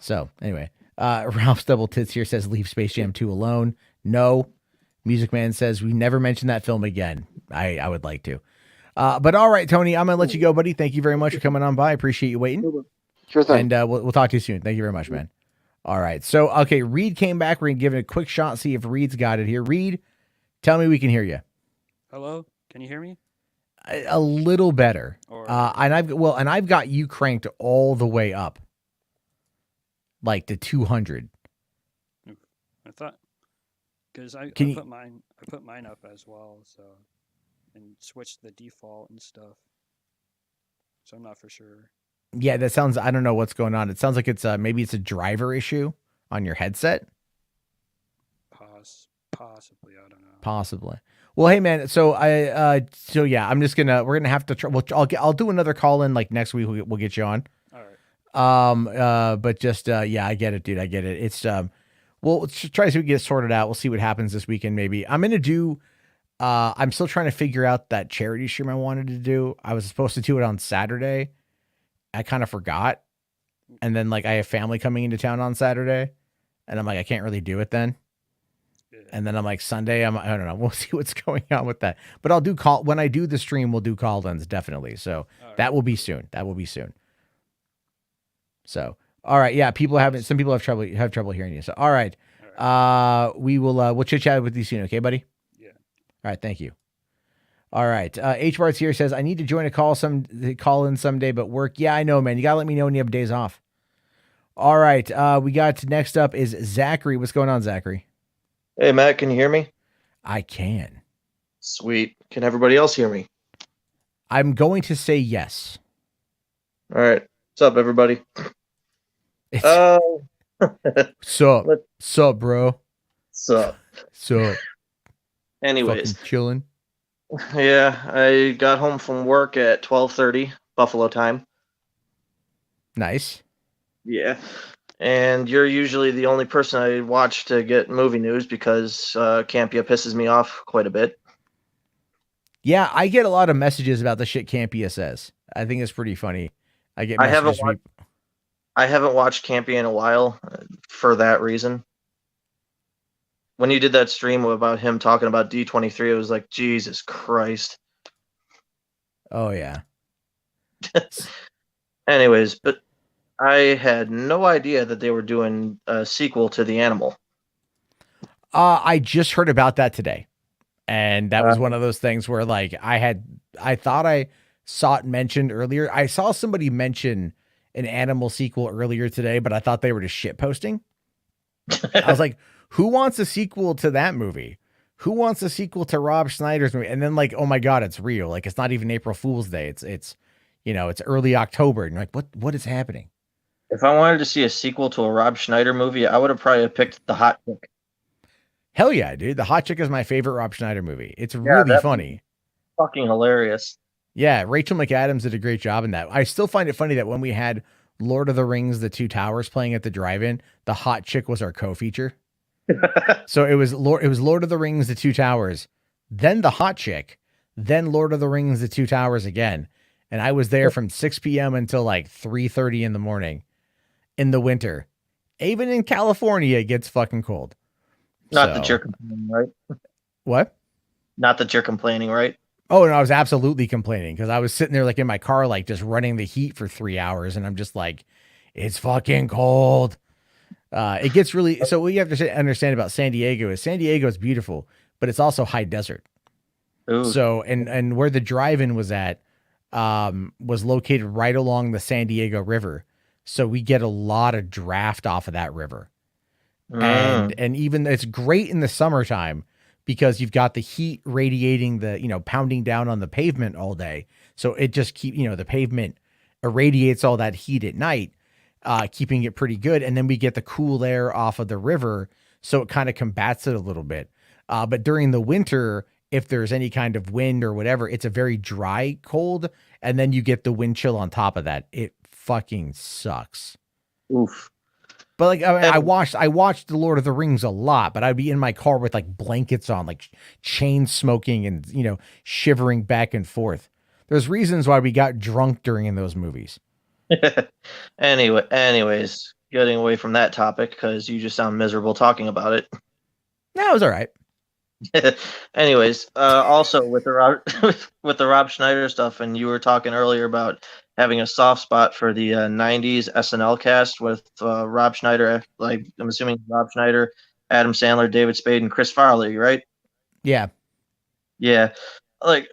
So, anyway, Ralph's Double Tits here says, leave Space Jam 2 alone. No. Music Man says, we never mention that film again. I would like to. But all right, Tony, I'm going to let you go, buddy. Thank you very much for coming on by. I appreciate you waiting. Sure thing. And we'll talk to you soon. Thank you very much, man. All right. So, okay, Reed came back. We're going to give it a quick shot, see if Reed's got it here. Reed, tell me we can hear you. Hello? Can you hear me? A little better. And I've got you cranked all the way up. Like to 200. I thought, because I put mine up as well, so, and switched the default and stuff. So I'm not for sure. Yeah, that sounds, I don't know what's going on. It sounds like it's maybe it's a driver issue on your headset. Possibly, I don't know. Possibly. Well, hey man, so yeah, we're gonna have to I'll do another call in like next week. We'll get you on. All right. But just yeah, I get it, dude. I get it. It's we'll try to see if we get it sorted out. We'll see what happens this weekend. Maybe I'm gonna do. I'm still trying to figure out that charity stream I wanted to do. I was supposed to do it on Saturday. I kind of forgot. And then like I have family coming into town on Saturday and I'm like, I can't really do it then. Yeah. And then I'm like Sunday, I don't know. We'll see what's going on with that, but I'll do when I do the stream, we'll do call-ins definitely. So that will be soon. So, all right. Yeah. Some people have trouble hearing you. So, all right. We'll chit chat with you soon. Okay, buddy. Yeah. All right. Thank you. All right. H-Barts here says, I need to join a call in someday, but work. Yeah, I know, man. You got to let me know when you have days off. All right. We got next up is Zachary. What's going on, Zachary? Hey, Matt, can you hear me? I can. Sweet. Can everybody else hear me? I'm going to say yes. All right. What's up, everybody? Sup, bro? Sup. Anyways. Fucking chilling. Yeah, I got home from work at 12:30 Buffalo time. Nice. Yeah. And you're usually the only person I watch to get movie news because Campia pisses me off quite a bit. Yeah, I get a lot of messages about the shit Campia says. I think it's pretty funny. I haven't watched Campia in a while for that reason. when you did that stream about him talking about D23, it was like, Jesus Christ. Oh yeah. Anyways, but I had no idea that they were doing a sequel to The Animal. I just heard about that today. And that was one of those things where like I thought I saw it mentioned earlier. I saw somebody mention an Animal sequel earlier today, but I thought they were just shit posting. I was like, who wants a sequel to that movie? Who wants a sequel to Rob Schneider's movie? And then like, oh my God, it's real. Like, it's not even April Fool's Day. It's, you know, it's early October. And you're like, what is happening? If I wanted to see a sequel to a Rob Schneider movie, I would have probably picked The Hot Chick. Hell yeah, dude. The Hot Chick is my favorite Rob Schneider movie. It's really funny. Fucking hilarious. Yeah, Rachel McAdams did a great job in that. I still find it funny that when we had Lord of the Rings, The Two Towers playing at the drive-in, The Hot Chick was our co-feature. So it was Lord of the Rings, The Two Towers, then The Hot Chick, then Lord of the Rings, The Two Towers again. And I was there from 6 p.m. until like 3:30 in the morning in the winter. Even in California, it gets fucking cold. Not that you're complaining, right? What? Not that you're complaining, right? Oh, no, I was absolutely complaining because I was sitting there like in my car, like just running the heat for 3 hours. And I'm just like, it's fucking cold. It gets really, so what you have to understand about San Diego is beautiful, but it's also high desert. Ooh. So, and where the drive-in was at, was located right along the San Diego River. So we get a lot of draft off of that river. And even it's great in the summertime because you've got the heat radiating pounding down on the pavement all day. So it just the pavement irradiates all that heat at night, keeping it pretty good. And then we get the cool air off of the river. So it kind of combats it a little bit. But during the winter, if there's any kind of wind or whatever, it's a very dry cold. And then you get the wind chill on top of that. It fucking sucks. Oof. But like I watched The Lord of the Rings a lot, but I'd be in my car with like blankets on, like chain smoking and shivering back and forth. There's reasons why we got drunk during those movies. Anyways, getting away from that topic because you just sound miserable talking about it. That was all right. Anyways, also with the Rob Schneider stuff, and you were talking earlier about having a soft spot for the 90s SNL cast with Rob Schneider, like I'm assuming Rob Schneider, Adam Sandler, David Spade, and Chris Farley, right? Yeah. Yeah. Like,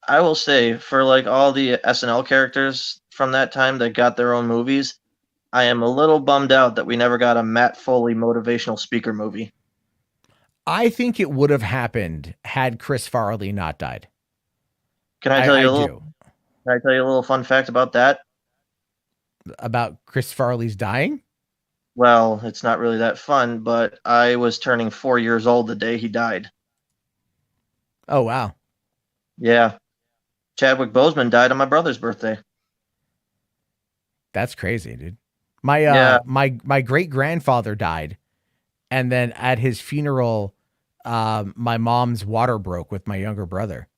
I will say, for like all the SNL characters from that time that got their own movies, I am a little bummed out that we never got a Matt Foley motivational speaker movie. I think it would have happened had Chris Farley not died. Can I tell you a little fun fact about that? About Chris Farley's dying? Well, it's not really that fun, but I was turning 4 years old the day he died. Oh, wow. Yeah. Chadwick Boseman died on my brother's birthday. That's crazy, dude. My great-grandfather died, and then at his funeral, my mom's water broke with my younger brother.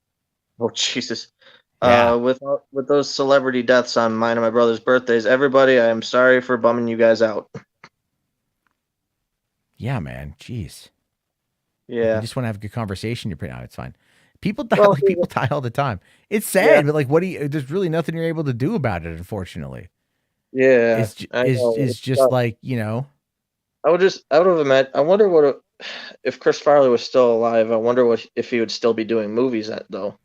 Oh, Jesus. Yeah. With those celebrity deaths on mine and my brother's birthdays, everybody, I am sorry for bumming you guys out. Yeah, man. Jeez. Yeah. You just want to have a good conversation. You're pretty. No, it's fine. People die. People die all the time. It's sad, but like, there's really nothing you're able to do about it, unfortunately. Yeah. It's just like, I would have imagined. I wonder if Chris Farley was still alive. I wonder if he would still be doing movies though.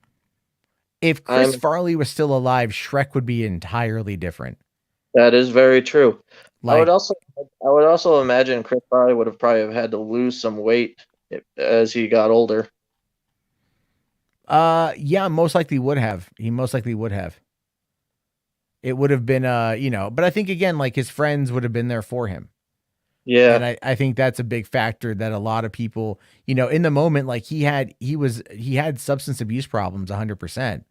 If Chris Farley was still alive, Shrek would be entirely different. That is very true. Like, I would also imagine Chris Farley would have probably had to lose some weight as he got older. Yeah, most likely would have. He most likely would have. It would have been, but I think again, like his friends would have been there for him. Yeah. And I think that's a big factor that a lot of people, in the moment, like he had substance abuse problems 100%.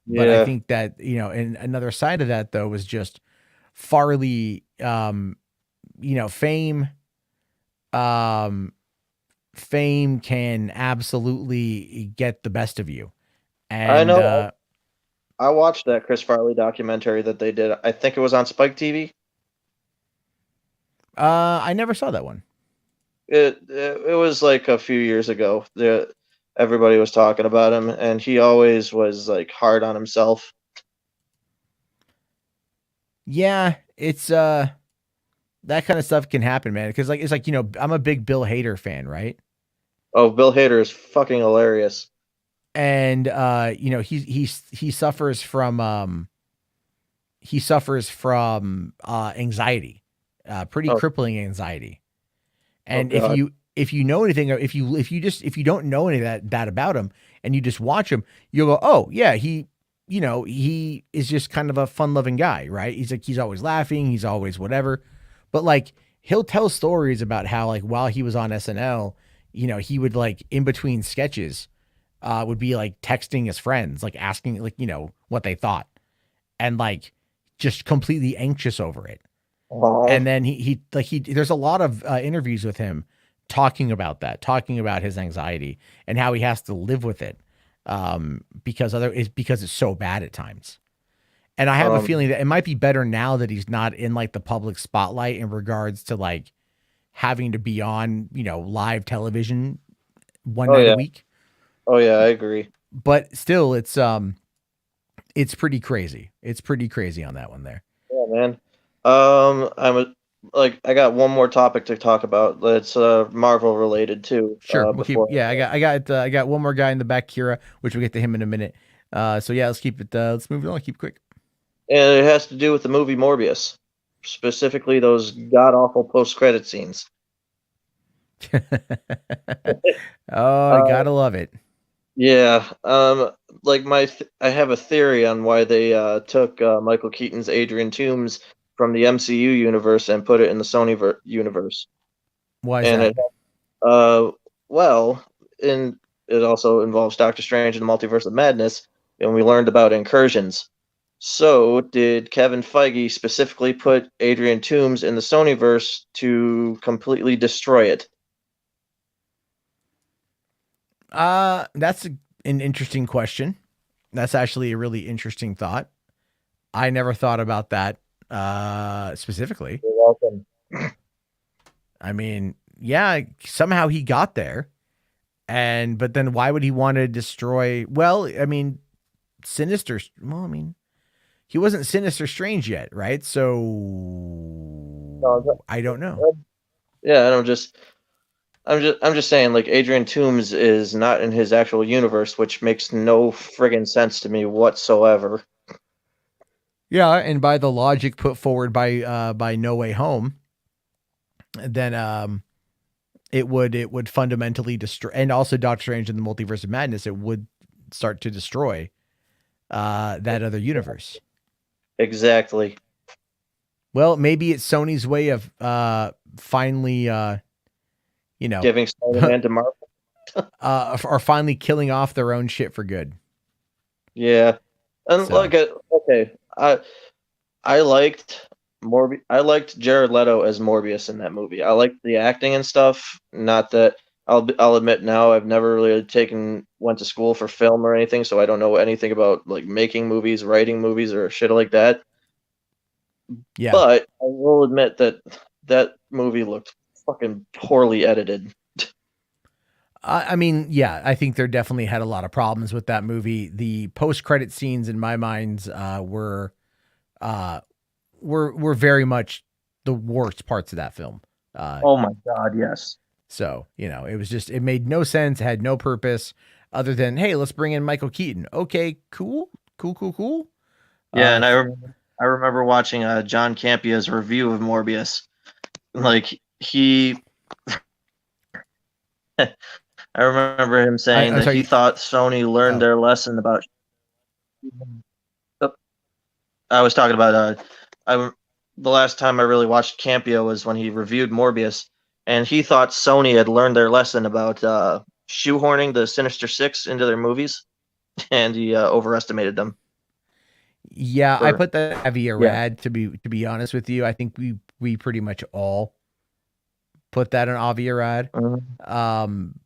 But I think that, and another side of that though, was just Farley, fame can absolutely get the best of you. And I know. I watched that Chris Farley documentary that they did. I think it was on Spike TV. I never saw that one. It was like a few years ago. Everybody was talking about him, and he always was like hard on himself. Yeah, it's that kind of stuff can happen, man. Because like it's like I'm a big Bill Hader fan, right? Oh, Bill Hader is fucking hilarious. And he suffers from anxiety, pretty crippling anxiety. And if you know anything, if you don't know any of that about him, and you just watch him, you'll go, oh yeah, he is just kind of a fun loving guy, right? He's always laughing, he's always whatever. But like he'll tell stories about how like while he was on SNL, he would like in between sketches, would be like texting his friends, like asking like, what they thought, and like just completely anxious over it. Wow. And then he there's a lot of interviews with him talking about his anxiety and how he has to live with it, because it's so bad at times. And I have a feeling that it might be better now that he's not in like the public spotlight in regards to like having to be on, live television one night a week. Oh yeah, I agree. But still, it's pretty crazy. It's pretty crazy on that one there. Yeah, man. I got one more topic to talk about. That's Marvel related too. Sure. I got one more guy in the back, Kira, which we'll get to him in a minute. So yeah, let's keep it. Let's move it on. Keep it quick. And it has to do with the movie Morbius, specifically those god awful post credit scenes. I gotta love it. Yeah. I have a theory on why they took Michael Keaton's Adrian Toomes from the MCU universe and put it in the Sony universe. Why is that? It also involves Doctor Strange and the Multiverse of Madness, and we learned about incursions. So, did Kevin Feige specifically put Adrian Toomes in the Sonyverse to completely destroy it? That's an interesting question. That's actually a really interesting thought. I never thought about that specifically. You're welcome. I mean, yeah, somehow he got there. But then why would he want to destroy? Well, I mean, he wasn't Sinister Strange yet, right? So I don't know. Yeah, I'm just saying, like, Adrian Toomes is not in his actual universe, which makes no friggin' sense to me whatsoever. Yeah, and by the logic put forward by No Way Home, then it would fundamentally destroy, and also Doctor Strange and the Multiverse of Madness, it would start to destroy that other universe. Exactly. Well, maybe it's Sony's way of finally giving Spider-Man to Marvel. Or finally killing off their own shit for good. Yeah. And I liked Jared Leto as Morbius in that movie. I liked the acting and stuff. Not that I'll admit now I've never really went to school for film or anything, so I don't know anything about like making movies, writing movies, or shit like that. Yeah. But I will admit that movie looked fucking poorly edited. I mean, yeah, I think there definitely had a lot of problems with that movie. The post-credit scenes, in my mind, were very much the worst parts of that film. Oh my God, yes. So, it made no sense, had no purpose other than, hey, let's bring in Michael Keaton. Okay, cool. Yeah, and I remember watching John Campia's review of Morbius. Like, I remember him saying that he thought Sony learned their lesson about. I was talking about the last time I really watched Campia was when he reviewed Morbius, and he thought Sony had learned their lesson about shoehorning the Sinister Six into their movies, and he overestimated them. Yeah, I put that heavier rad to be honest with you. I think we pretty much all put that on Aviarad.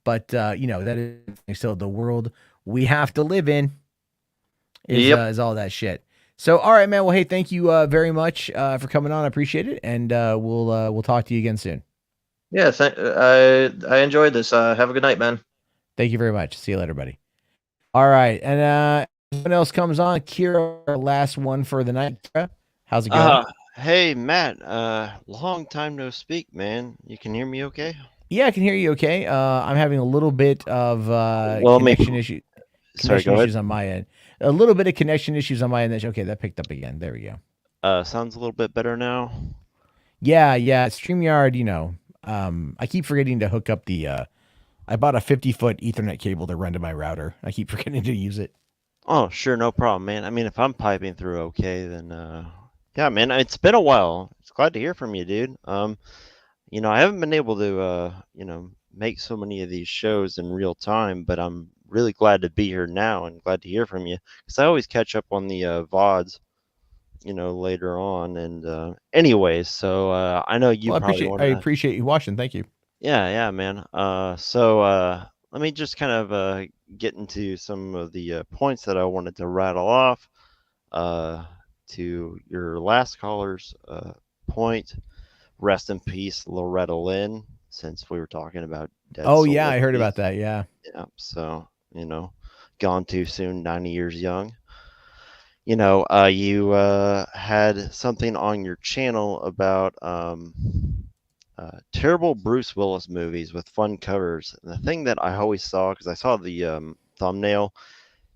But that is still the world we have to live in is all that shit. So, all right, man. Well, hey, thank you very much for coming on. I appreciate it. And we'll talk to you again soon. Yeah, I enjoyed this. Have a good night, man. Thank you very much. See you later, buddy. All right, and someone else comes on. Kira, last one for the night. Kira, how's it going? Hey, Matt. Long time no speak, man. You can hear me okay? Yeah, I can hear you okay. I'm having a little bit of connection issues on my end. A little bit of connection issues on my end. Okay, that picked up again. There we go. Sounds a little bit better now. Yeah. StreamYard, I keep forgetting to hook up the I bought a 50-foot Ethernet cable to run to my router. I keep forgetting to use it. Oh, sure, no problem, man. I mean, if I'm piping through okay, then yeah, man, it's been a while. It's glad to hear from you, dude. I haven't been able to make so many of these shows in real time, but I'm really glad to be here now and glad to hear from you because I always catch up on the VODs, later on. And anyways, so I know you probably I appreciate you watching. Thank you. Yeah, man. So let me just kind of get into some of the points that I wanted to rattle off to your last caller's point. Rest in peace, Loretta Lynn, since we were talking about dead yeah, I heard about that, yeah. Yeah, so, gone too soon, 90 years young. You had something on your channel about terrible Bruce Willis movies with fun covers. And the thing that I always saw, because I saw the thumbnail,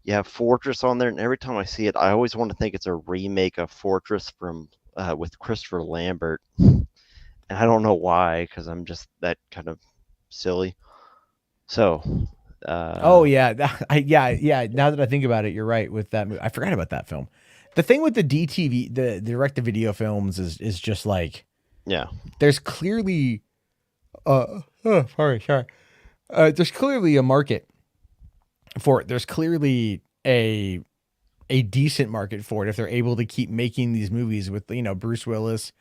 you have Fortress on there, and every time I see it, I always want to think it's a remake of Fortress from with Christopher Lambert. And I don't know why, because I'm just that kind of silly. So. Yeah. Now that I think about it, you're right with that movie. I forgot about that film. The thing with the DTV, the direct-to-video films is just like. Yeah. There's clearly. Sorry. There's clearly a market for it. There's clearly a decent market for it if they're able to keep making these movies with Bruce Willis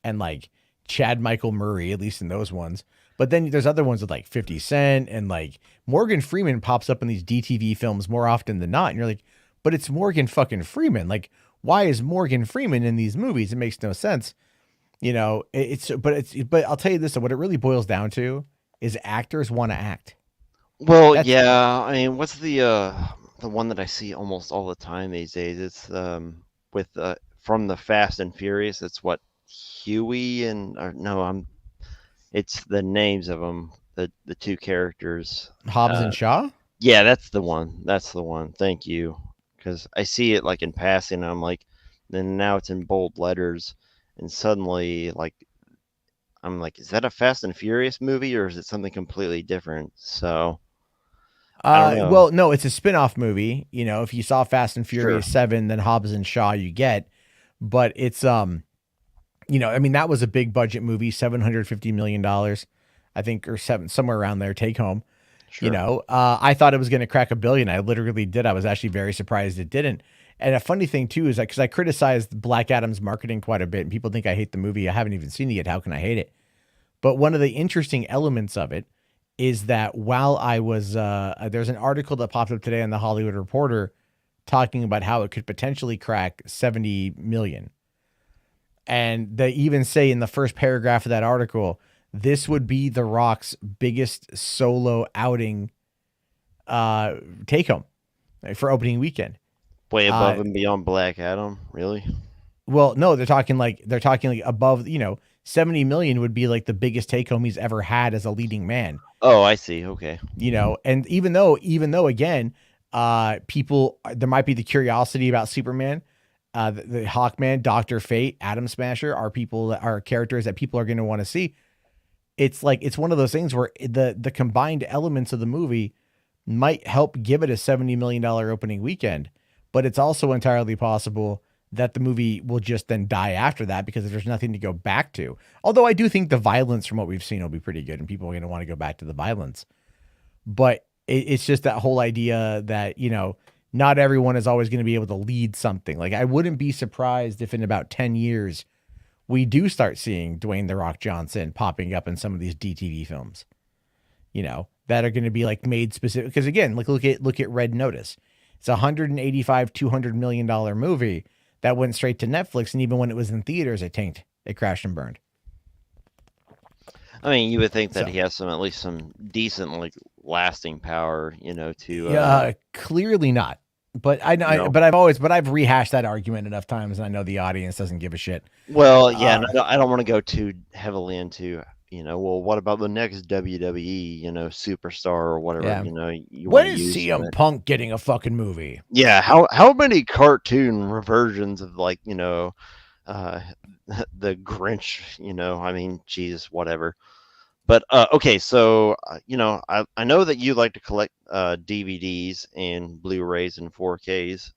and like Chad Michael Murray, at least in those ones. But then there's other ones with like 50 Cent and like Morgan Freeman pops up in these DTV films more often than not. And you're like, but it's Morgan fucking Freeman. Like, why is Morgan Freeman in these movies? It makes no sense. But I'll tell you this, what it really boils down to is actors want to act. Well, yeah. I mean, what's the one that I see almost all the time these days? It's with from the Fast and Furious. It's what Huey it's the names of them, the two characters. Hobbs and Shaw? Yeah, that's the one. Thank you. Because I see it like in passing, and I'm like, then now it's in bold letters, and suddenly I'm like, is that a Fast and Furious movie or is it something completely different? So I don't know. Well, no, it's a spin-off movie. If you saw Fast and Furious 7, then Hobbs and Shaw you get. But it's that was a big budget movie, $750 million, I think, or somewhere around there, take home. Sure. I thought it was going to crack $1 billion. I literally did. I was actually very surprised it didn't. And a funny thing too is because I criticized Black Adam's marketing quite a bit, and people think I hate the movie. I haven't even seen it yet. How can I hate it? But one of the interesting elements of it is that while I was there's an article that popped up today on the Hollywood Reporter talking about how it could potentially crack 70 million. And they even say in the first paragraph of that article, this would be The Rock's biggest solo outing take home for opening weekend. Way above and beyond Black Adam, really? Well, no, they're talking like above, 70 million would be like the biggest take home he's ever had as a leading man. Oh, I see. Okay. And even though again, there might be the curiosity about Superman, the Hawkman, Dr. Fate, Atom Smasher are characters that people are going to want to see. It's like, it's one of those things where the combined elements of the movie might help give it a $70 million opening weekend, but it's also entirely possible that the movie will just then die after that because there's nothing to go back to. Although I do think the violence from what we've seen will be pretty good and people are going to want to go back to the violence. But it's just that whole idea that, not everyone is always going to be able to lead something. Like, I wouldn't be surprised if in about 10 years we do start seeing Dwayne "The Rock" Johnson popping up in some of these DTV films, that are going to be like made specific. Because again, like look at Red Notice. It's $200 million movie that went straight to Netflix, and even when it was in theaters, it tanked. It crashed and burned. I mean, you would think that So. he has at least some decent, like, lasting power, to. Clearly not. But I've rehashed that argument enough times, and I know the audience doesn't give a shit. Well, yeah, and I don't want to go too heavily into, well, what about the next WWE, superstar or whatever, Yeah. you When want to is use. CM Punk getting a fucking movie? Yeah, how many cartoon reversions of, like, the Grinch, I mean, Jesus, whatever. But okay, so I know that you like to collect DVDs and Blu-rays and 4Ks,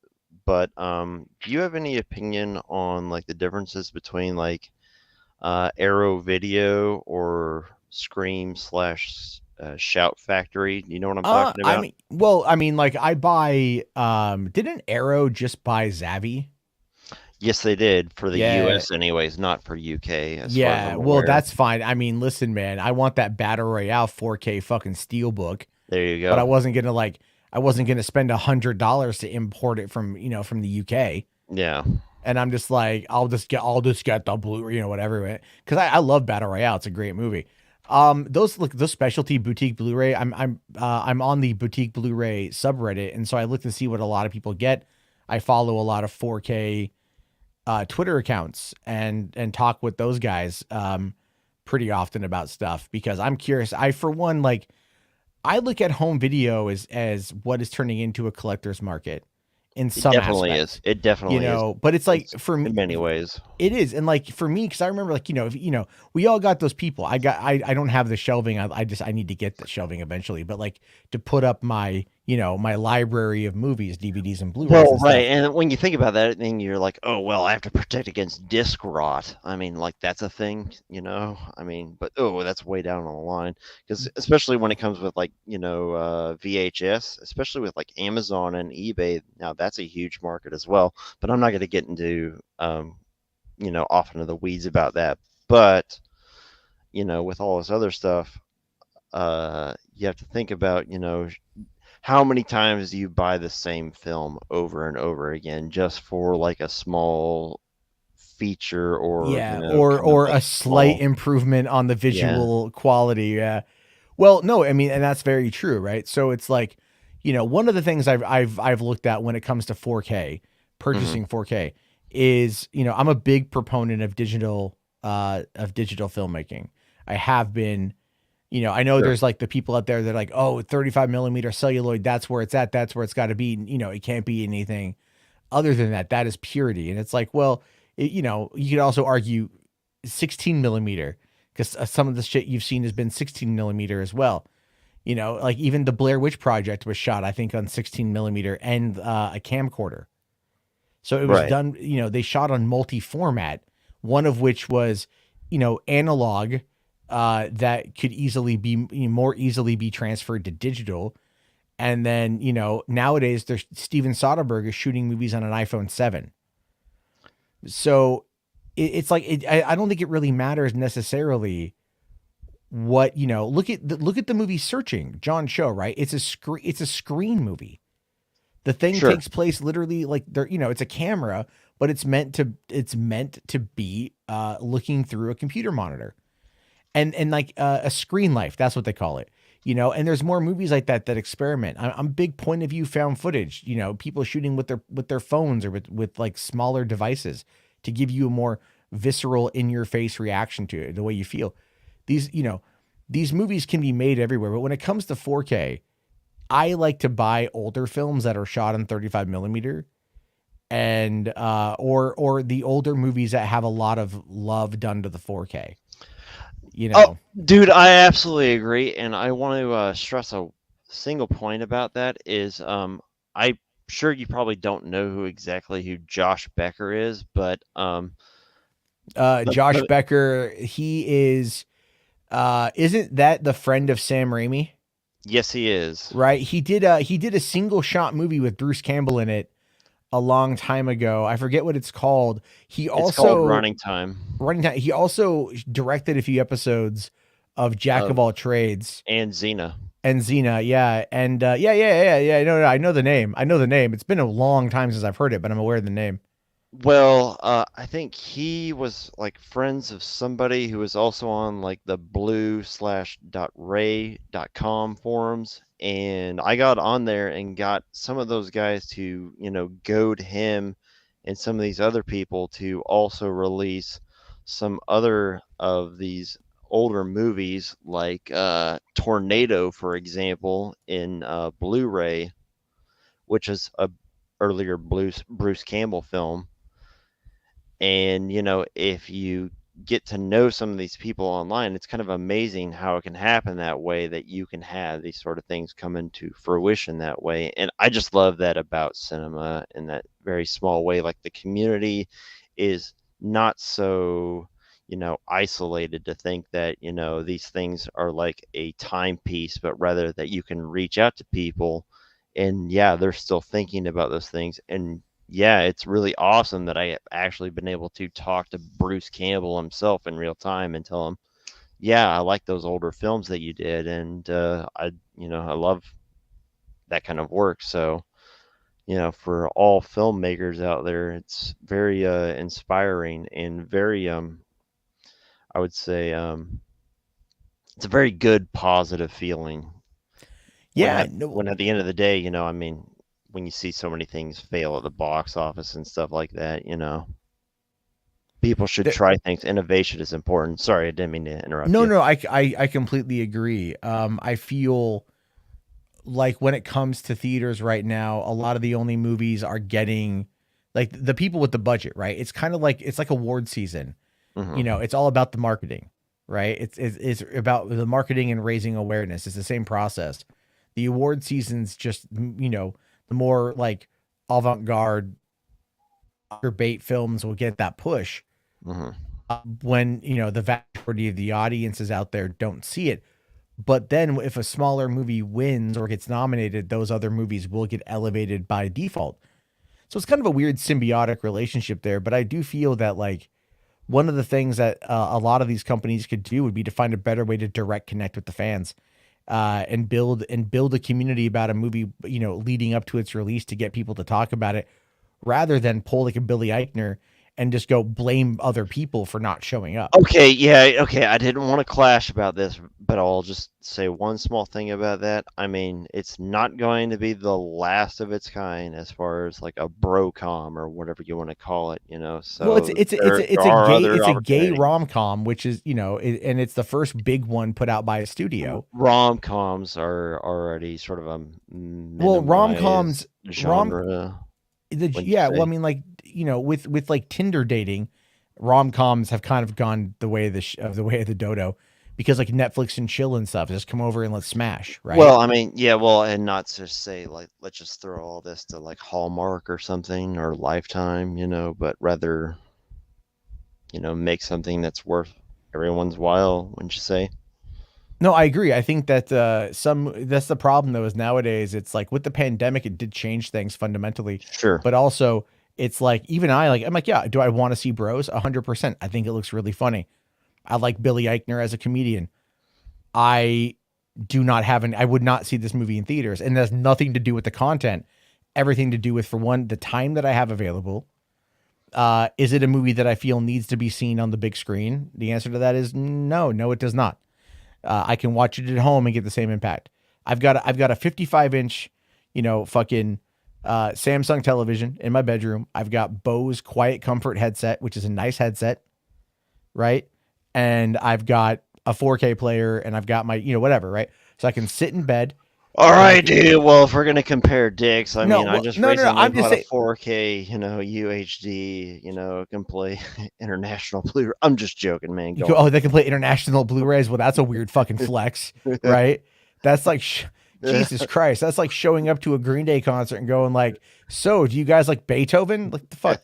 but do you have any opinion on, like, the differences between, like, Arrow Video or Scream / Shout Factory? You know what I'm talking about? I mean, like, I buy. Didn't Arrow just buy Zavvi? Yes, they did, for the Yeah. US anyways, not for UK. Yeah, well, that's fine. I mean, listen, man, I want that Battle Royale 4K fucking steelbook. There you go. But I wasn't gonna spend $100 to import it from the UK. Yeah. And I'm just like, I'll just get the Blu-ray, whatever. Because I love Battle Royale. It's a great movie. Those specialty boutique Blu-ray. I'm on the boutique Blu-ray subreddit, and so I look to see what a lot of people get. I follow a lot of 4K Twitter accounts and talk with those guys pretty often about stuff because I'm curious. For one, like, I look at home video as what is turning into a collector's market in some definitely aspects. is. It definitely is. But it's like, for me, in many ways, it is. And like for me, because I remember, like, we all got those people. I don't have the shelving. I need to get the shelving eventually. But like to put up my my library of movies, DVDs and Blu-rays. Well, and right. stuff. And when you think about that, then you're like, oh, well, I have to protect against disc rot. I mean, like, that's a thing, I mean, but that's way down on the line, because especially when it comes with, like, VHS, especially with, like, Amazon and eBay. Now that's a huge market as well, but I'm not going to get into off into the weeds about that. But with all this other stuff, you have to think about how many times do you buy the same film over and over again just for, like, a small feature or or a slight improvement on the visual quality. Yeah. Well, no, I mean, and that's very true, right? So it's like, one of the things I've looked at when it comes to 4K, purchasing 4K is, I'm a big proponent of digital filmmaking. I have been. I know there's like the people out there that are like, oh, 35 millimeter celluloid, that's where it's at. That's where it's got to be. It can't be anything other than that. That is purity. And it's like, well, you could also argue 16 millimeter because some of the shit you've seen has been 16 millimeter as well. Like even the Blair Witch Project was shot, I think, on 16 millimeter and a camcorder. So it was done, they shot on multi-format, one of which was, analog, that could more easily be transferred to digital. And then, nowadays Steven Soderbergh is shooting movies on an iPhone 7. So it's like, I don't think it really matters necessarily what, look at the movie Searching, John Cho, right? It's a screen movie. The thing takes place literally like there, it's a camera, but it's meant to be looking through a computer monitor. And like a screen life, that's what they call it, and there's more movies like that experiment. I'm big point of view found footage, people shooting with their phones or with like smaller devices to give you a more visceral in your face reaction to it, the way you feel. These movies can be made everywhere, but when it comes to 4K, I like to buy older films that are shot in 35 millimeter and, or the older movies that have a lot of love done to the 4K. Oh, dude, I absolutely agree, and I want to stress a single point about that is I'm sure you probably don't know who Josh Becker is, but Josh Becker, he is isn't that the friend of Sam Raimi? Yes, he is. Right, he did a single shot movie with Bruce Campbell in it a long time ago. I forget what it's called. It's called Running Time. He also directed a few episodes of Jack of All Trades and Xena. Yeah. And yeah. I know the name. It's been a long time since I've heard it, but I'm aware of the name. Well, I think he was like friends of somebody who was also on like the blue/ray.com forums. And I got on there and got some of those guys to, goad him and some of these other people to also release some other of these older movies like Tornado, for example, in Blu-ray, which is a earlier Bruce Campbell film. And, if you get to know some of these people online, it's kind of amazing how it can happen that way, that you can have these sort of things come into fruition that way. And I just love that about cinema in that very small way. Like the community is not so, isolated to think that, these things are like a timepiece, but rather that you can reach out to people and yeah, they're still thinking about those things. And yeah, it's really awesome that I have actually been able to talk to Bruce Campbell himself in real time and tell him, yeah, I like those older films that you did. And I love that kind of work. So, for all filmmakers out there, it's very inspiring and very, I would say, it's a very good, positive feeling. Yeah. When at the end of the day, when you see so many things fail at the box office and stuff like that, people should try things. Innovation is important. Sorry, I didn't mean to interrupt. No, I completely agree. I feel like when it comes to theaters right now, a lot of the only movies are getting like the people with the budget, right? It's kind of like, it's like award season. Mm-hmm. It's all about the marketing, right? It's about the marketing and raising awareness. It's the same process. The award season's just, the more like avant-garde bait films will get that push. Mm-hmm. When, the vast majority of the audiences out there don't see it. But then if a smaller movie wins or gets nominated, those other movies will get elevated by default. So it's kind of a weird symbiotic relationship there. But I do feel that like one of the things that a lot of these companies could do would be to find a better way to direct connect with the fans. And build a community about a movie, leading up to its release to get people to talk about it, rather than pull like a Billy Eichner and just go blame other people for not showing up. Okay, yeah, okay. I didn't want to clash about this, but I'll just say one small thing about that. I mean, it's not going to be the last of its kind as far as like a brocom or whatever you want to call it, So well, it's a gay rom-com, which is and it's the first big one put out by a studio. Rom-coms are already sort of a rom-coms genre. Well, I mean, like with like Tinder dating, rom-coms have kind of gone the way of the dodo, because like Netflix and chill and stuff just come over and let's smash, right? Well, I mean, yeah, and not to say like let's just throw all this to like Hallmark or something or Lifetime, but rather, make something that's worth everyone's while. Wouldn't you say? No, I agree. I think that that's the problem though, is nowadays it's like with the pandemic, it did change things fundamentally. Sure. But also it's like, even I'm like, yeah, do I want to see Bros? 100%. I think it looks really funny. I like Billy Eichner as a comedian. I would not see this movie in theaters, and it has nothing to do with the content. Everything to do with, for one, the time that I have available. Is it a movie that I feel needs to be seen on the big screen? The answer to that is no, it does not. I can watch it at home and get the same impact. I've got a 55-inch, fucking Samsung television in my bedroom. I've got Bose Quiet Comfort headset, which is a nice headset, right? And I've got a 4K player, and I've got my, whatever, right? So I can sit in bed. All right, dude. Well, if we're gonna compare dicks, I mean, I just recently bought a 4K, UHD, can play international Blu-ray. I'm just joking, man. They can play international Blu-rays. Well, that's a weird fucking flex, right? That's like, Jesus Christ. That's like showing up to a Green Day concert and going like, so do you guys like Beethoven? Like the fuck?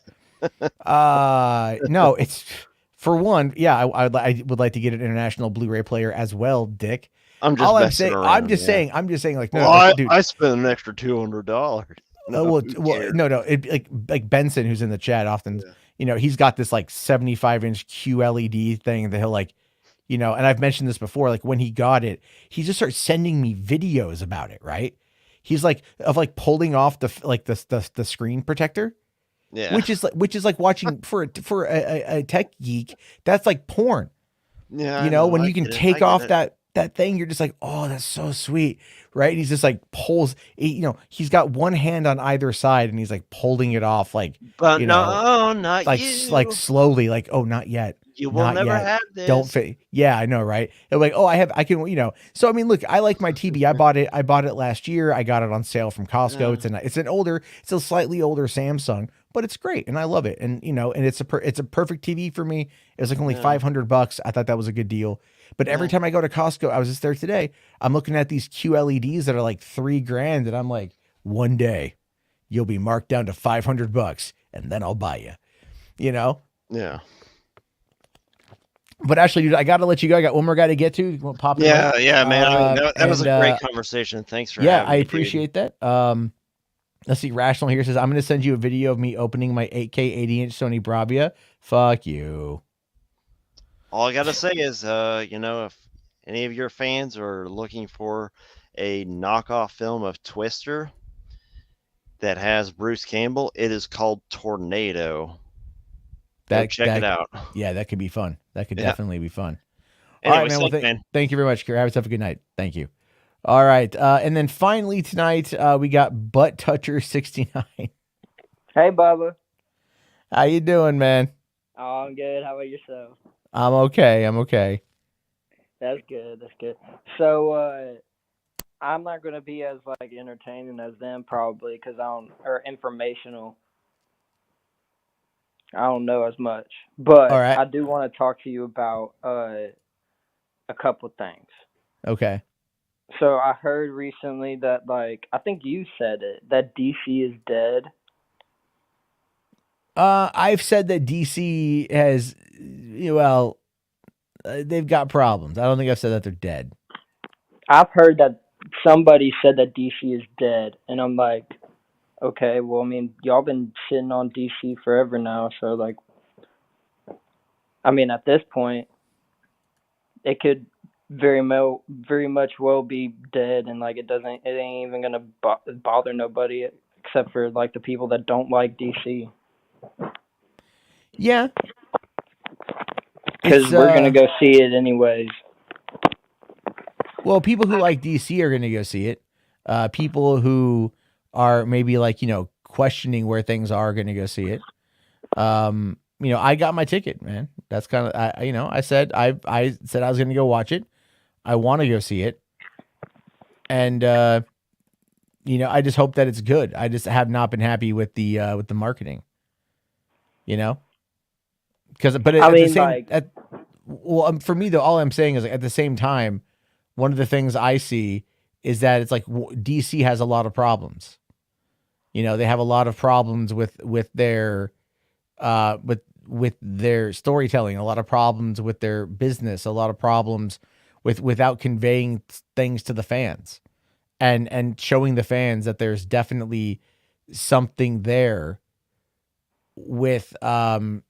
No, it's, for one, yeah, I would like to get an international Blu-ray player as well, Dick. I'm just saying, like, no, well, dude, I spent an extra $200. No, like Benson, who's in the chat often, he's got this like 75-inch QLED thing that he'll like, and I've mentioned this before, like when he got it, he just starts sending me videos about it, right? He's like, of like pulling off the screen protector Yeah. which is like watching for a tech geek. That's like porn. Yeah, You I know, when you can get it. I take get off it. that thing, you're just like, oh, that's so sweet, right? And he's just like he's got one hand on either side, and he's like pulling it off, like, But you know, no, not like like you. slowly, like, oh, not yet, You will not never yet. have Don't this. fit. Yeah, I know, right? And like, oh, I can, So I mean, look, I like my TV. I bought it last year. I got it on sale from Costco. Yeah. It's a slightly older Samsung, but it's great, and I love it. And and it's a perfect TV for me. It was like only Yeah. $500. I thought that was a good deal. But every time I go to Costco, I was just there today, I'm looking at these QLEDs that are like $3,000, and I'm like, one day you'll be marked down to $500, and then I'll buy you. Yeah. But actually, dude, I got to let you go. I got one more guy to get to. Pop in. Yeah, man. I mean, that was a great conversation. Thanks for having me, I appreciate that. Let's see. Rational here says, I'm going to send you a video of me opening my 8K 80-inch Sony Bravia. Fuck you. All I got to say is, if any of your fans are looking for a knockoff film of Twister that has Bruce Campbell, it is called Tornado. Check it out. Yeah, that could be fun. That could definitely be fun. Anyway, all right, man. Well, man. Thank you very much, Kira. Have yourself a good night. Thank you. All right. And then finally tonight, we got Butt Toucher 69. Hey, Bubba. How you doing, man? Oh, I'm good. How about yourself? I'm okay. That's good. So, I'm not going to be as, entertaining as them, probably, or informational. I don't know as much. But all right. I do want to talk to you about a couple things. Okay. So, I heard recently that, I think you said it, that DC is dead. I've said that DC has, they've got problems. I don't think I've said that they're dead. I've heard that somebody said that DC is dead, and I'm like, okay, well, I mean, y'all been sitting on DC forever now, so at this point, it could very much well be dead, and it ain't even gonna bother nobody except for the people that don't like DC. Yeah. Because we're going to go see it anyways. Well, people who like DC are going to go see it. People who are maybe questioning where things are going to go see it. I got my ticket, man. That's kind of, I said I said I was going to go watch it. I want to go see it. And, I just hope that it's good. I just have not been happy with the marketing, for me though, all I'm saying is at the same time, one of the things I see is that it's DC has a lot of problems. They have a lot of problems with their with their storytelling, a lot of problems with their business, a lot of problems without conveying things to the fans and showing the fans that there's definitely something there with worth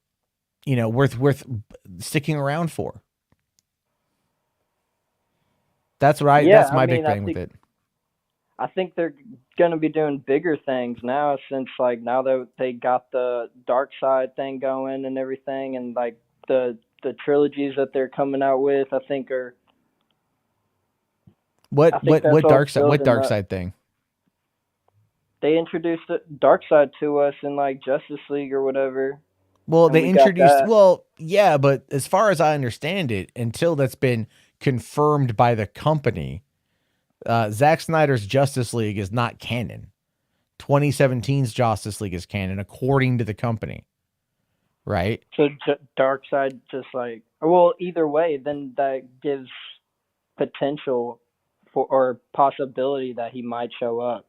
sticking around for. That's right. That's my big thing with it. I think they're going to be doing bigger things now since now that they got the dark side thing going and everything, and the trilogies that they're coming out with, I think are. What dark side thing? They introduced the dark side to us in Justice League or whatever. Well, they introduced, but as far as I understand it, until that's been confirmed by the company, Zack Snyder's Justice League is not canon. 2017's Justice League is canon, according to the company. Right? So Darkseid just either way, then that gives potential for or possibility that he might show up.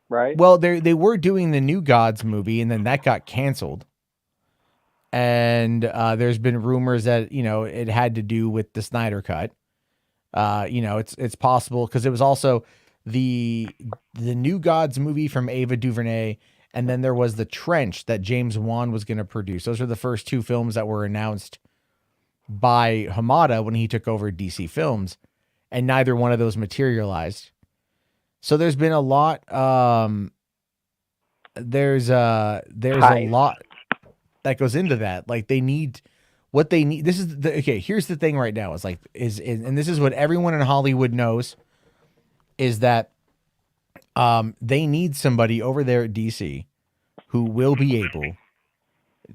Right? Well, they were doing the New Gods movie, and then that got canceled. And there's been rumors that, it had to do with the Snyder Cut. It's possible because it was also the New Gods movie from Ava DuVernay, and then there was The Trench that James Wan was going to produce. Those are the first two films that were announced by Hamada when he took over DC Films, and neither one of those materialized. So there's been a lot there's a lot that goes into that. Like they need what they need. This is okay. Here's the thing right now is like, and this is what everyone in Hollywood knows is that, they need somebody over there at DC who will be able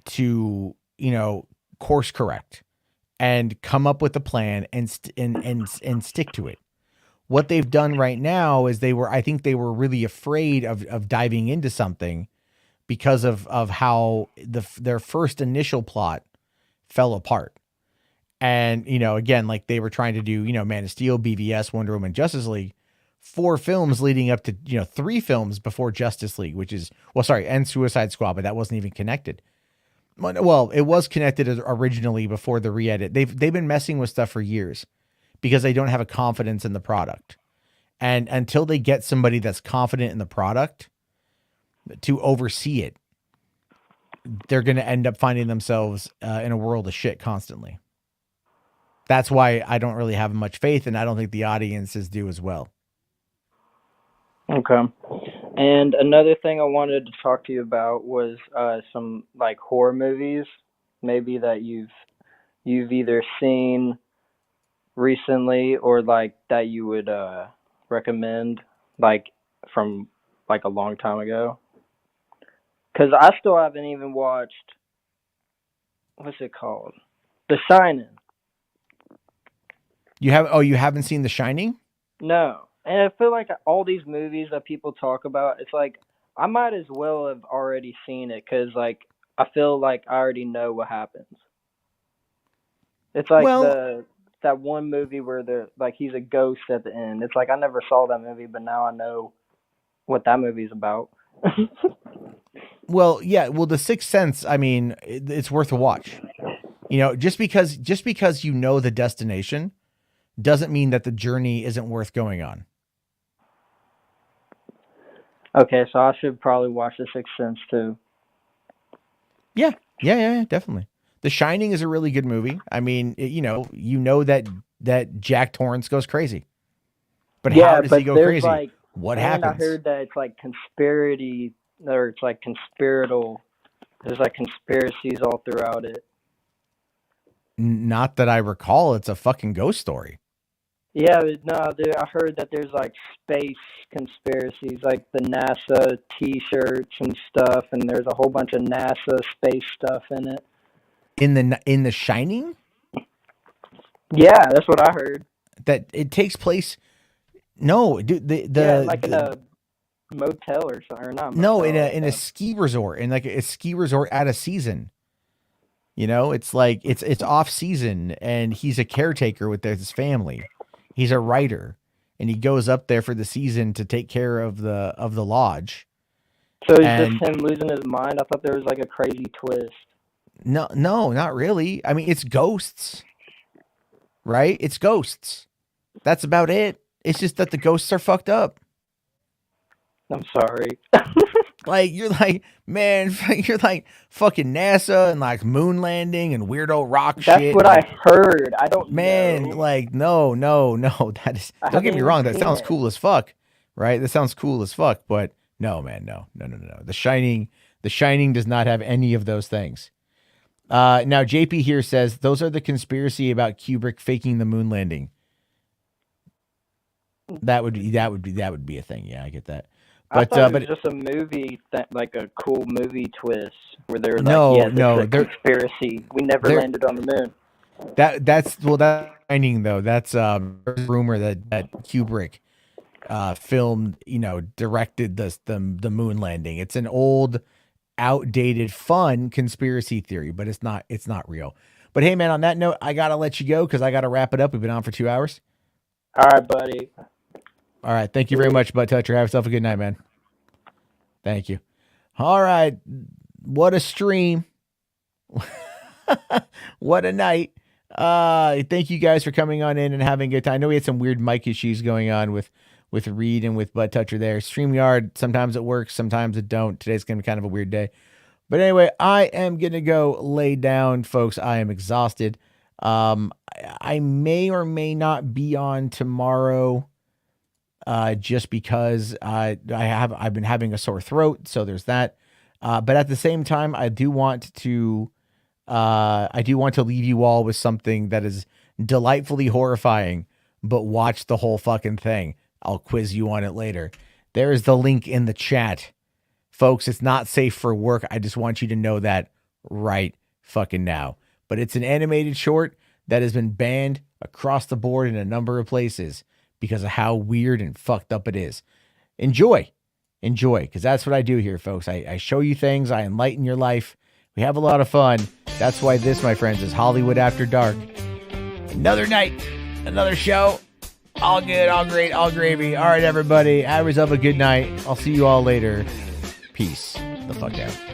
to, course correct and come up with a plan and stick to it. What they've done right now is I think they were really afraid of diving into something because of how their first initial plot fell apart. And, again, like they were trying to do, Man of Steel, BVS, Wonder Woman, Justice League, 4 films leading up to, 3 films before Justice League, and Suicide Squad, but that wasn't even connected. Well, it was connected originally before the re-edit. They've been messing with stuff for years because they don't have a confidence in the product. And until they get somebody that's confident in the product to oversee it, they're going to end up finding themselves in a world of shit constantly. That's why I don't really have much faith, and I don't think the audiences do as well. Okay. And another thing I wanted to talk to you about was some like horror movies, maybe that you've either seen recently or like that you would recommend, like from like a long time ago. Because I still haven't even watched, what's it called? The Shining. You haven't seen The Shining? No. And I feel like all these movies that people talk about, it's like, I might as well have already seen it because, like, I feel like I already know what happens. It's like that one movie where he's a ghost at the end. It's like I never saw that movie, but now I know what that movie's about. Well, yeah. Well, The Sixth Sense, I mean, it's worth a watch. Just because you know the destination doesn't mean that the journey isn't worth going on. Okay, so I should probably watch The Sixth Sense too. Yeah, definitely. The Shining is a really good movie. I mean, that Jack Torrance goes crazy. But how does he go crazy? Like, what and happens? I heard that it's like conspiracy, or it's like conspiratorial. There's like conspiracies all throughout it. Not that I recall. It's a fucking ghost story. Yeah, no, I heard that there's like space conspiracies, like the NASA T-shirts and stuff, and there's a whole bunch of NASA space stuff in it. In the Shining? Yeah, that's what I heard. That it takes place. No, dude, like in a motel or something, or not? No, in a ski resort, in like a ski resort out of season. It's like it's off season, and he's a caretaker with his family. He's a writer, and he goes up there for the season to take care of the lodge. So is this him losing his mind? I thought there was like a crazy twist. No, not really. I mean, it's ghosts, right? It's ghosts. That's about it. It's just that the ghosts are fucked up. I'm sorry. Like, you're like, man, you're like fucking NASA and like moon landing and weirdo rock shit. That's what I heard. I don't know. Like, no. That is, don't get me wrong. That sounds cool as fuck, right? That sounds cool as fuck, but no, man, no. The Shining does not have any of those things. Now JP here says those are the conspiracy about Kubrick faking the moon landing. That would be a thing. Yeah, I get that. But I thought it was just a movie, like a cool movie twist where they were like, it's a conspiracy. We never landed on the moon. That's Shining though. That's rumor that Kubrick filmed, directed the moon landing. It's an old, outdated, fun conspiracy theory, but it's not real. But hey, man, on that note, I gotta let you go because I gotta wrap it up. We've been on for 2 hours. All right, buddy. All right. Thank you very much, Bud Toucher. Have yourself a good night, man. Thank you. All right. What a stream. What a night. Thank you guys for coming on in and having a good time. I know we had some weird mic issues going on with Reed and with Bud Toucher there. StreamYard, sometimes it works, sometimes it don't. Today's going to be kind of a weird day. But anyway, I am going to go lay down, folks. I am exhausted. I may or may not be on tomorrow. just because I've been having a sore throat, so there's that. But at the same time, I do want to leave you all with something that is delightfully horrifying, but watch the whole fucking thing. I'll quiz you on it later. There is the link in the chat. Folks, it's not safe for work. I just want you to know that right fucking now. But it's an animated short that has been banned across the board in a number of places because of how weird and fucked up it is. Enjoy, because that's what I do here, folks. I show you things. I enlighten your life. We have a lot of fun. That's why this, my friends, is Hollywood After Dark. Another night, another show. All good, all great, all gravy. All right, everybody. Have yourself a good night. I'll see you all later. Peace the fuck out.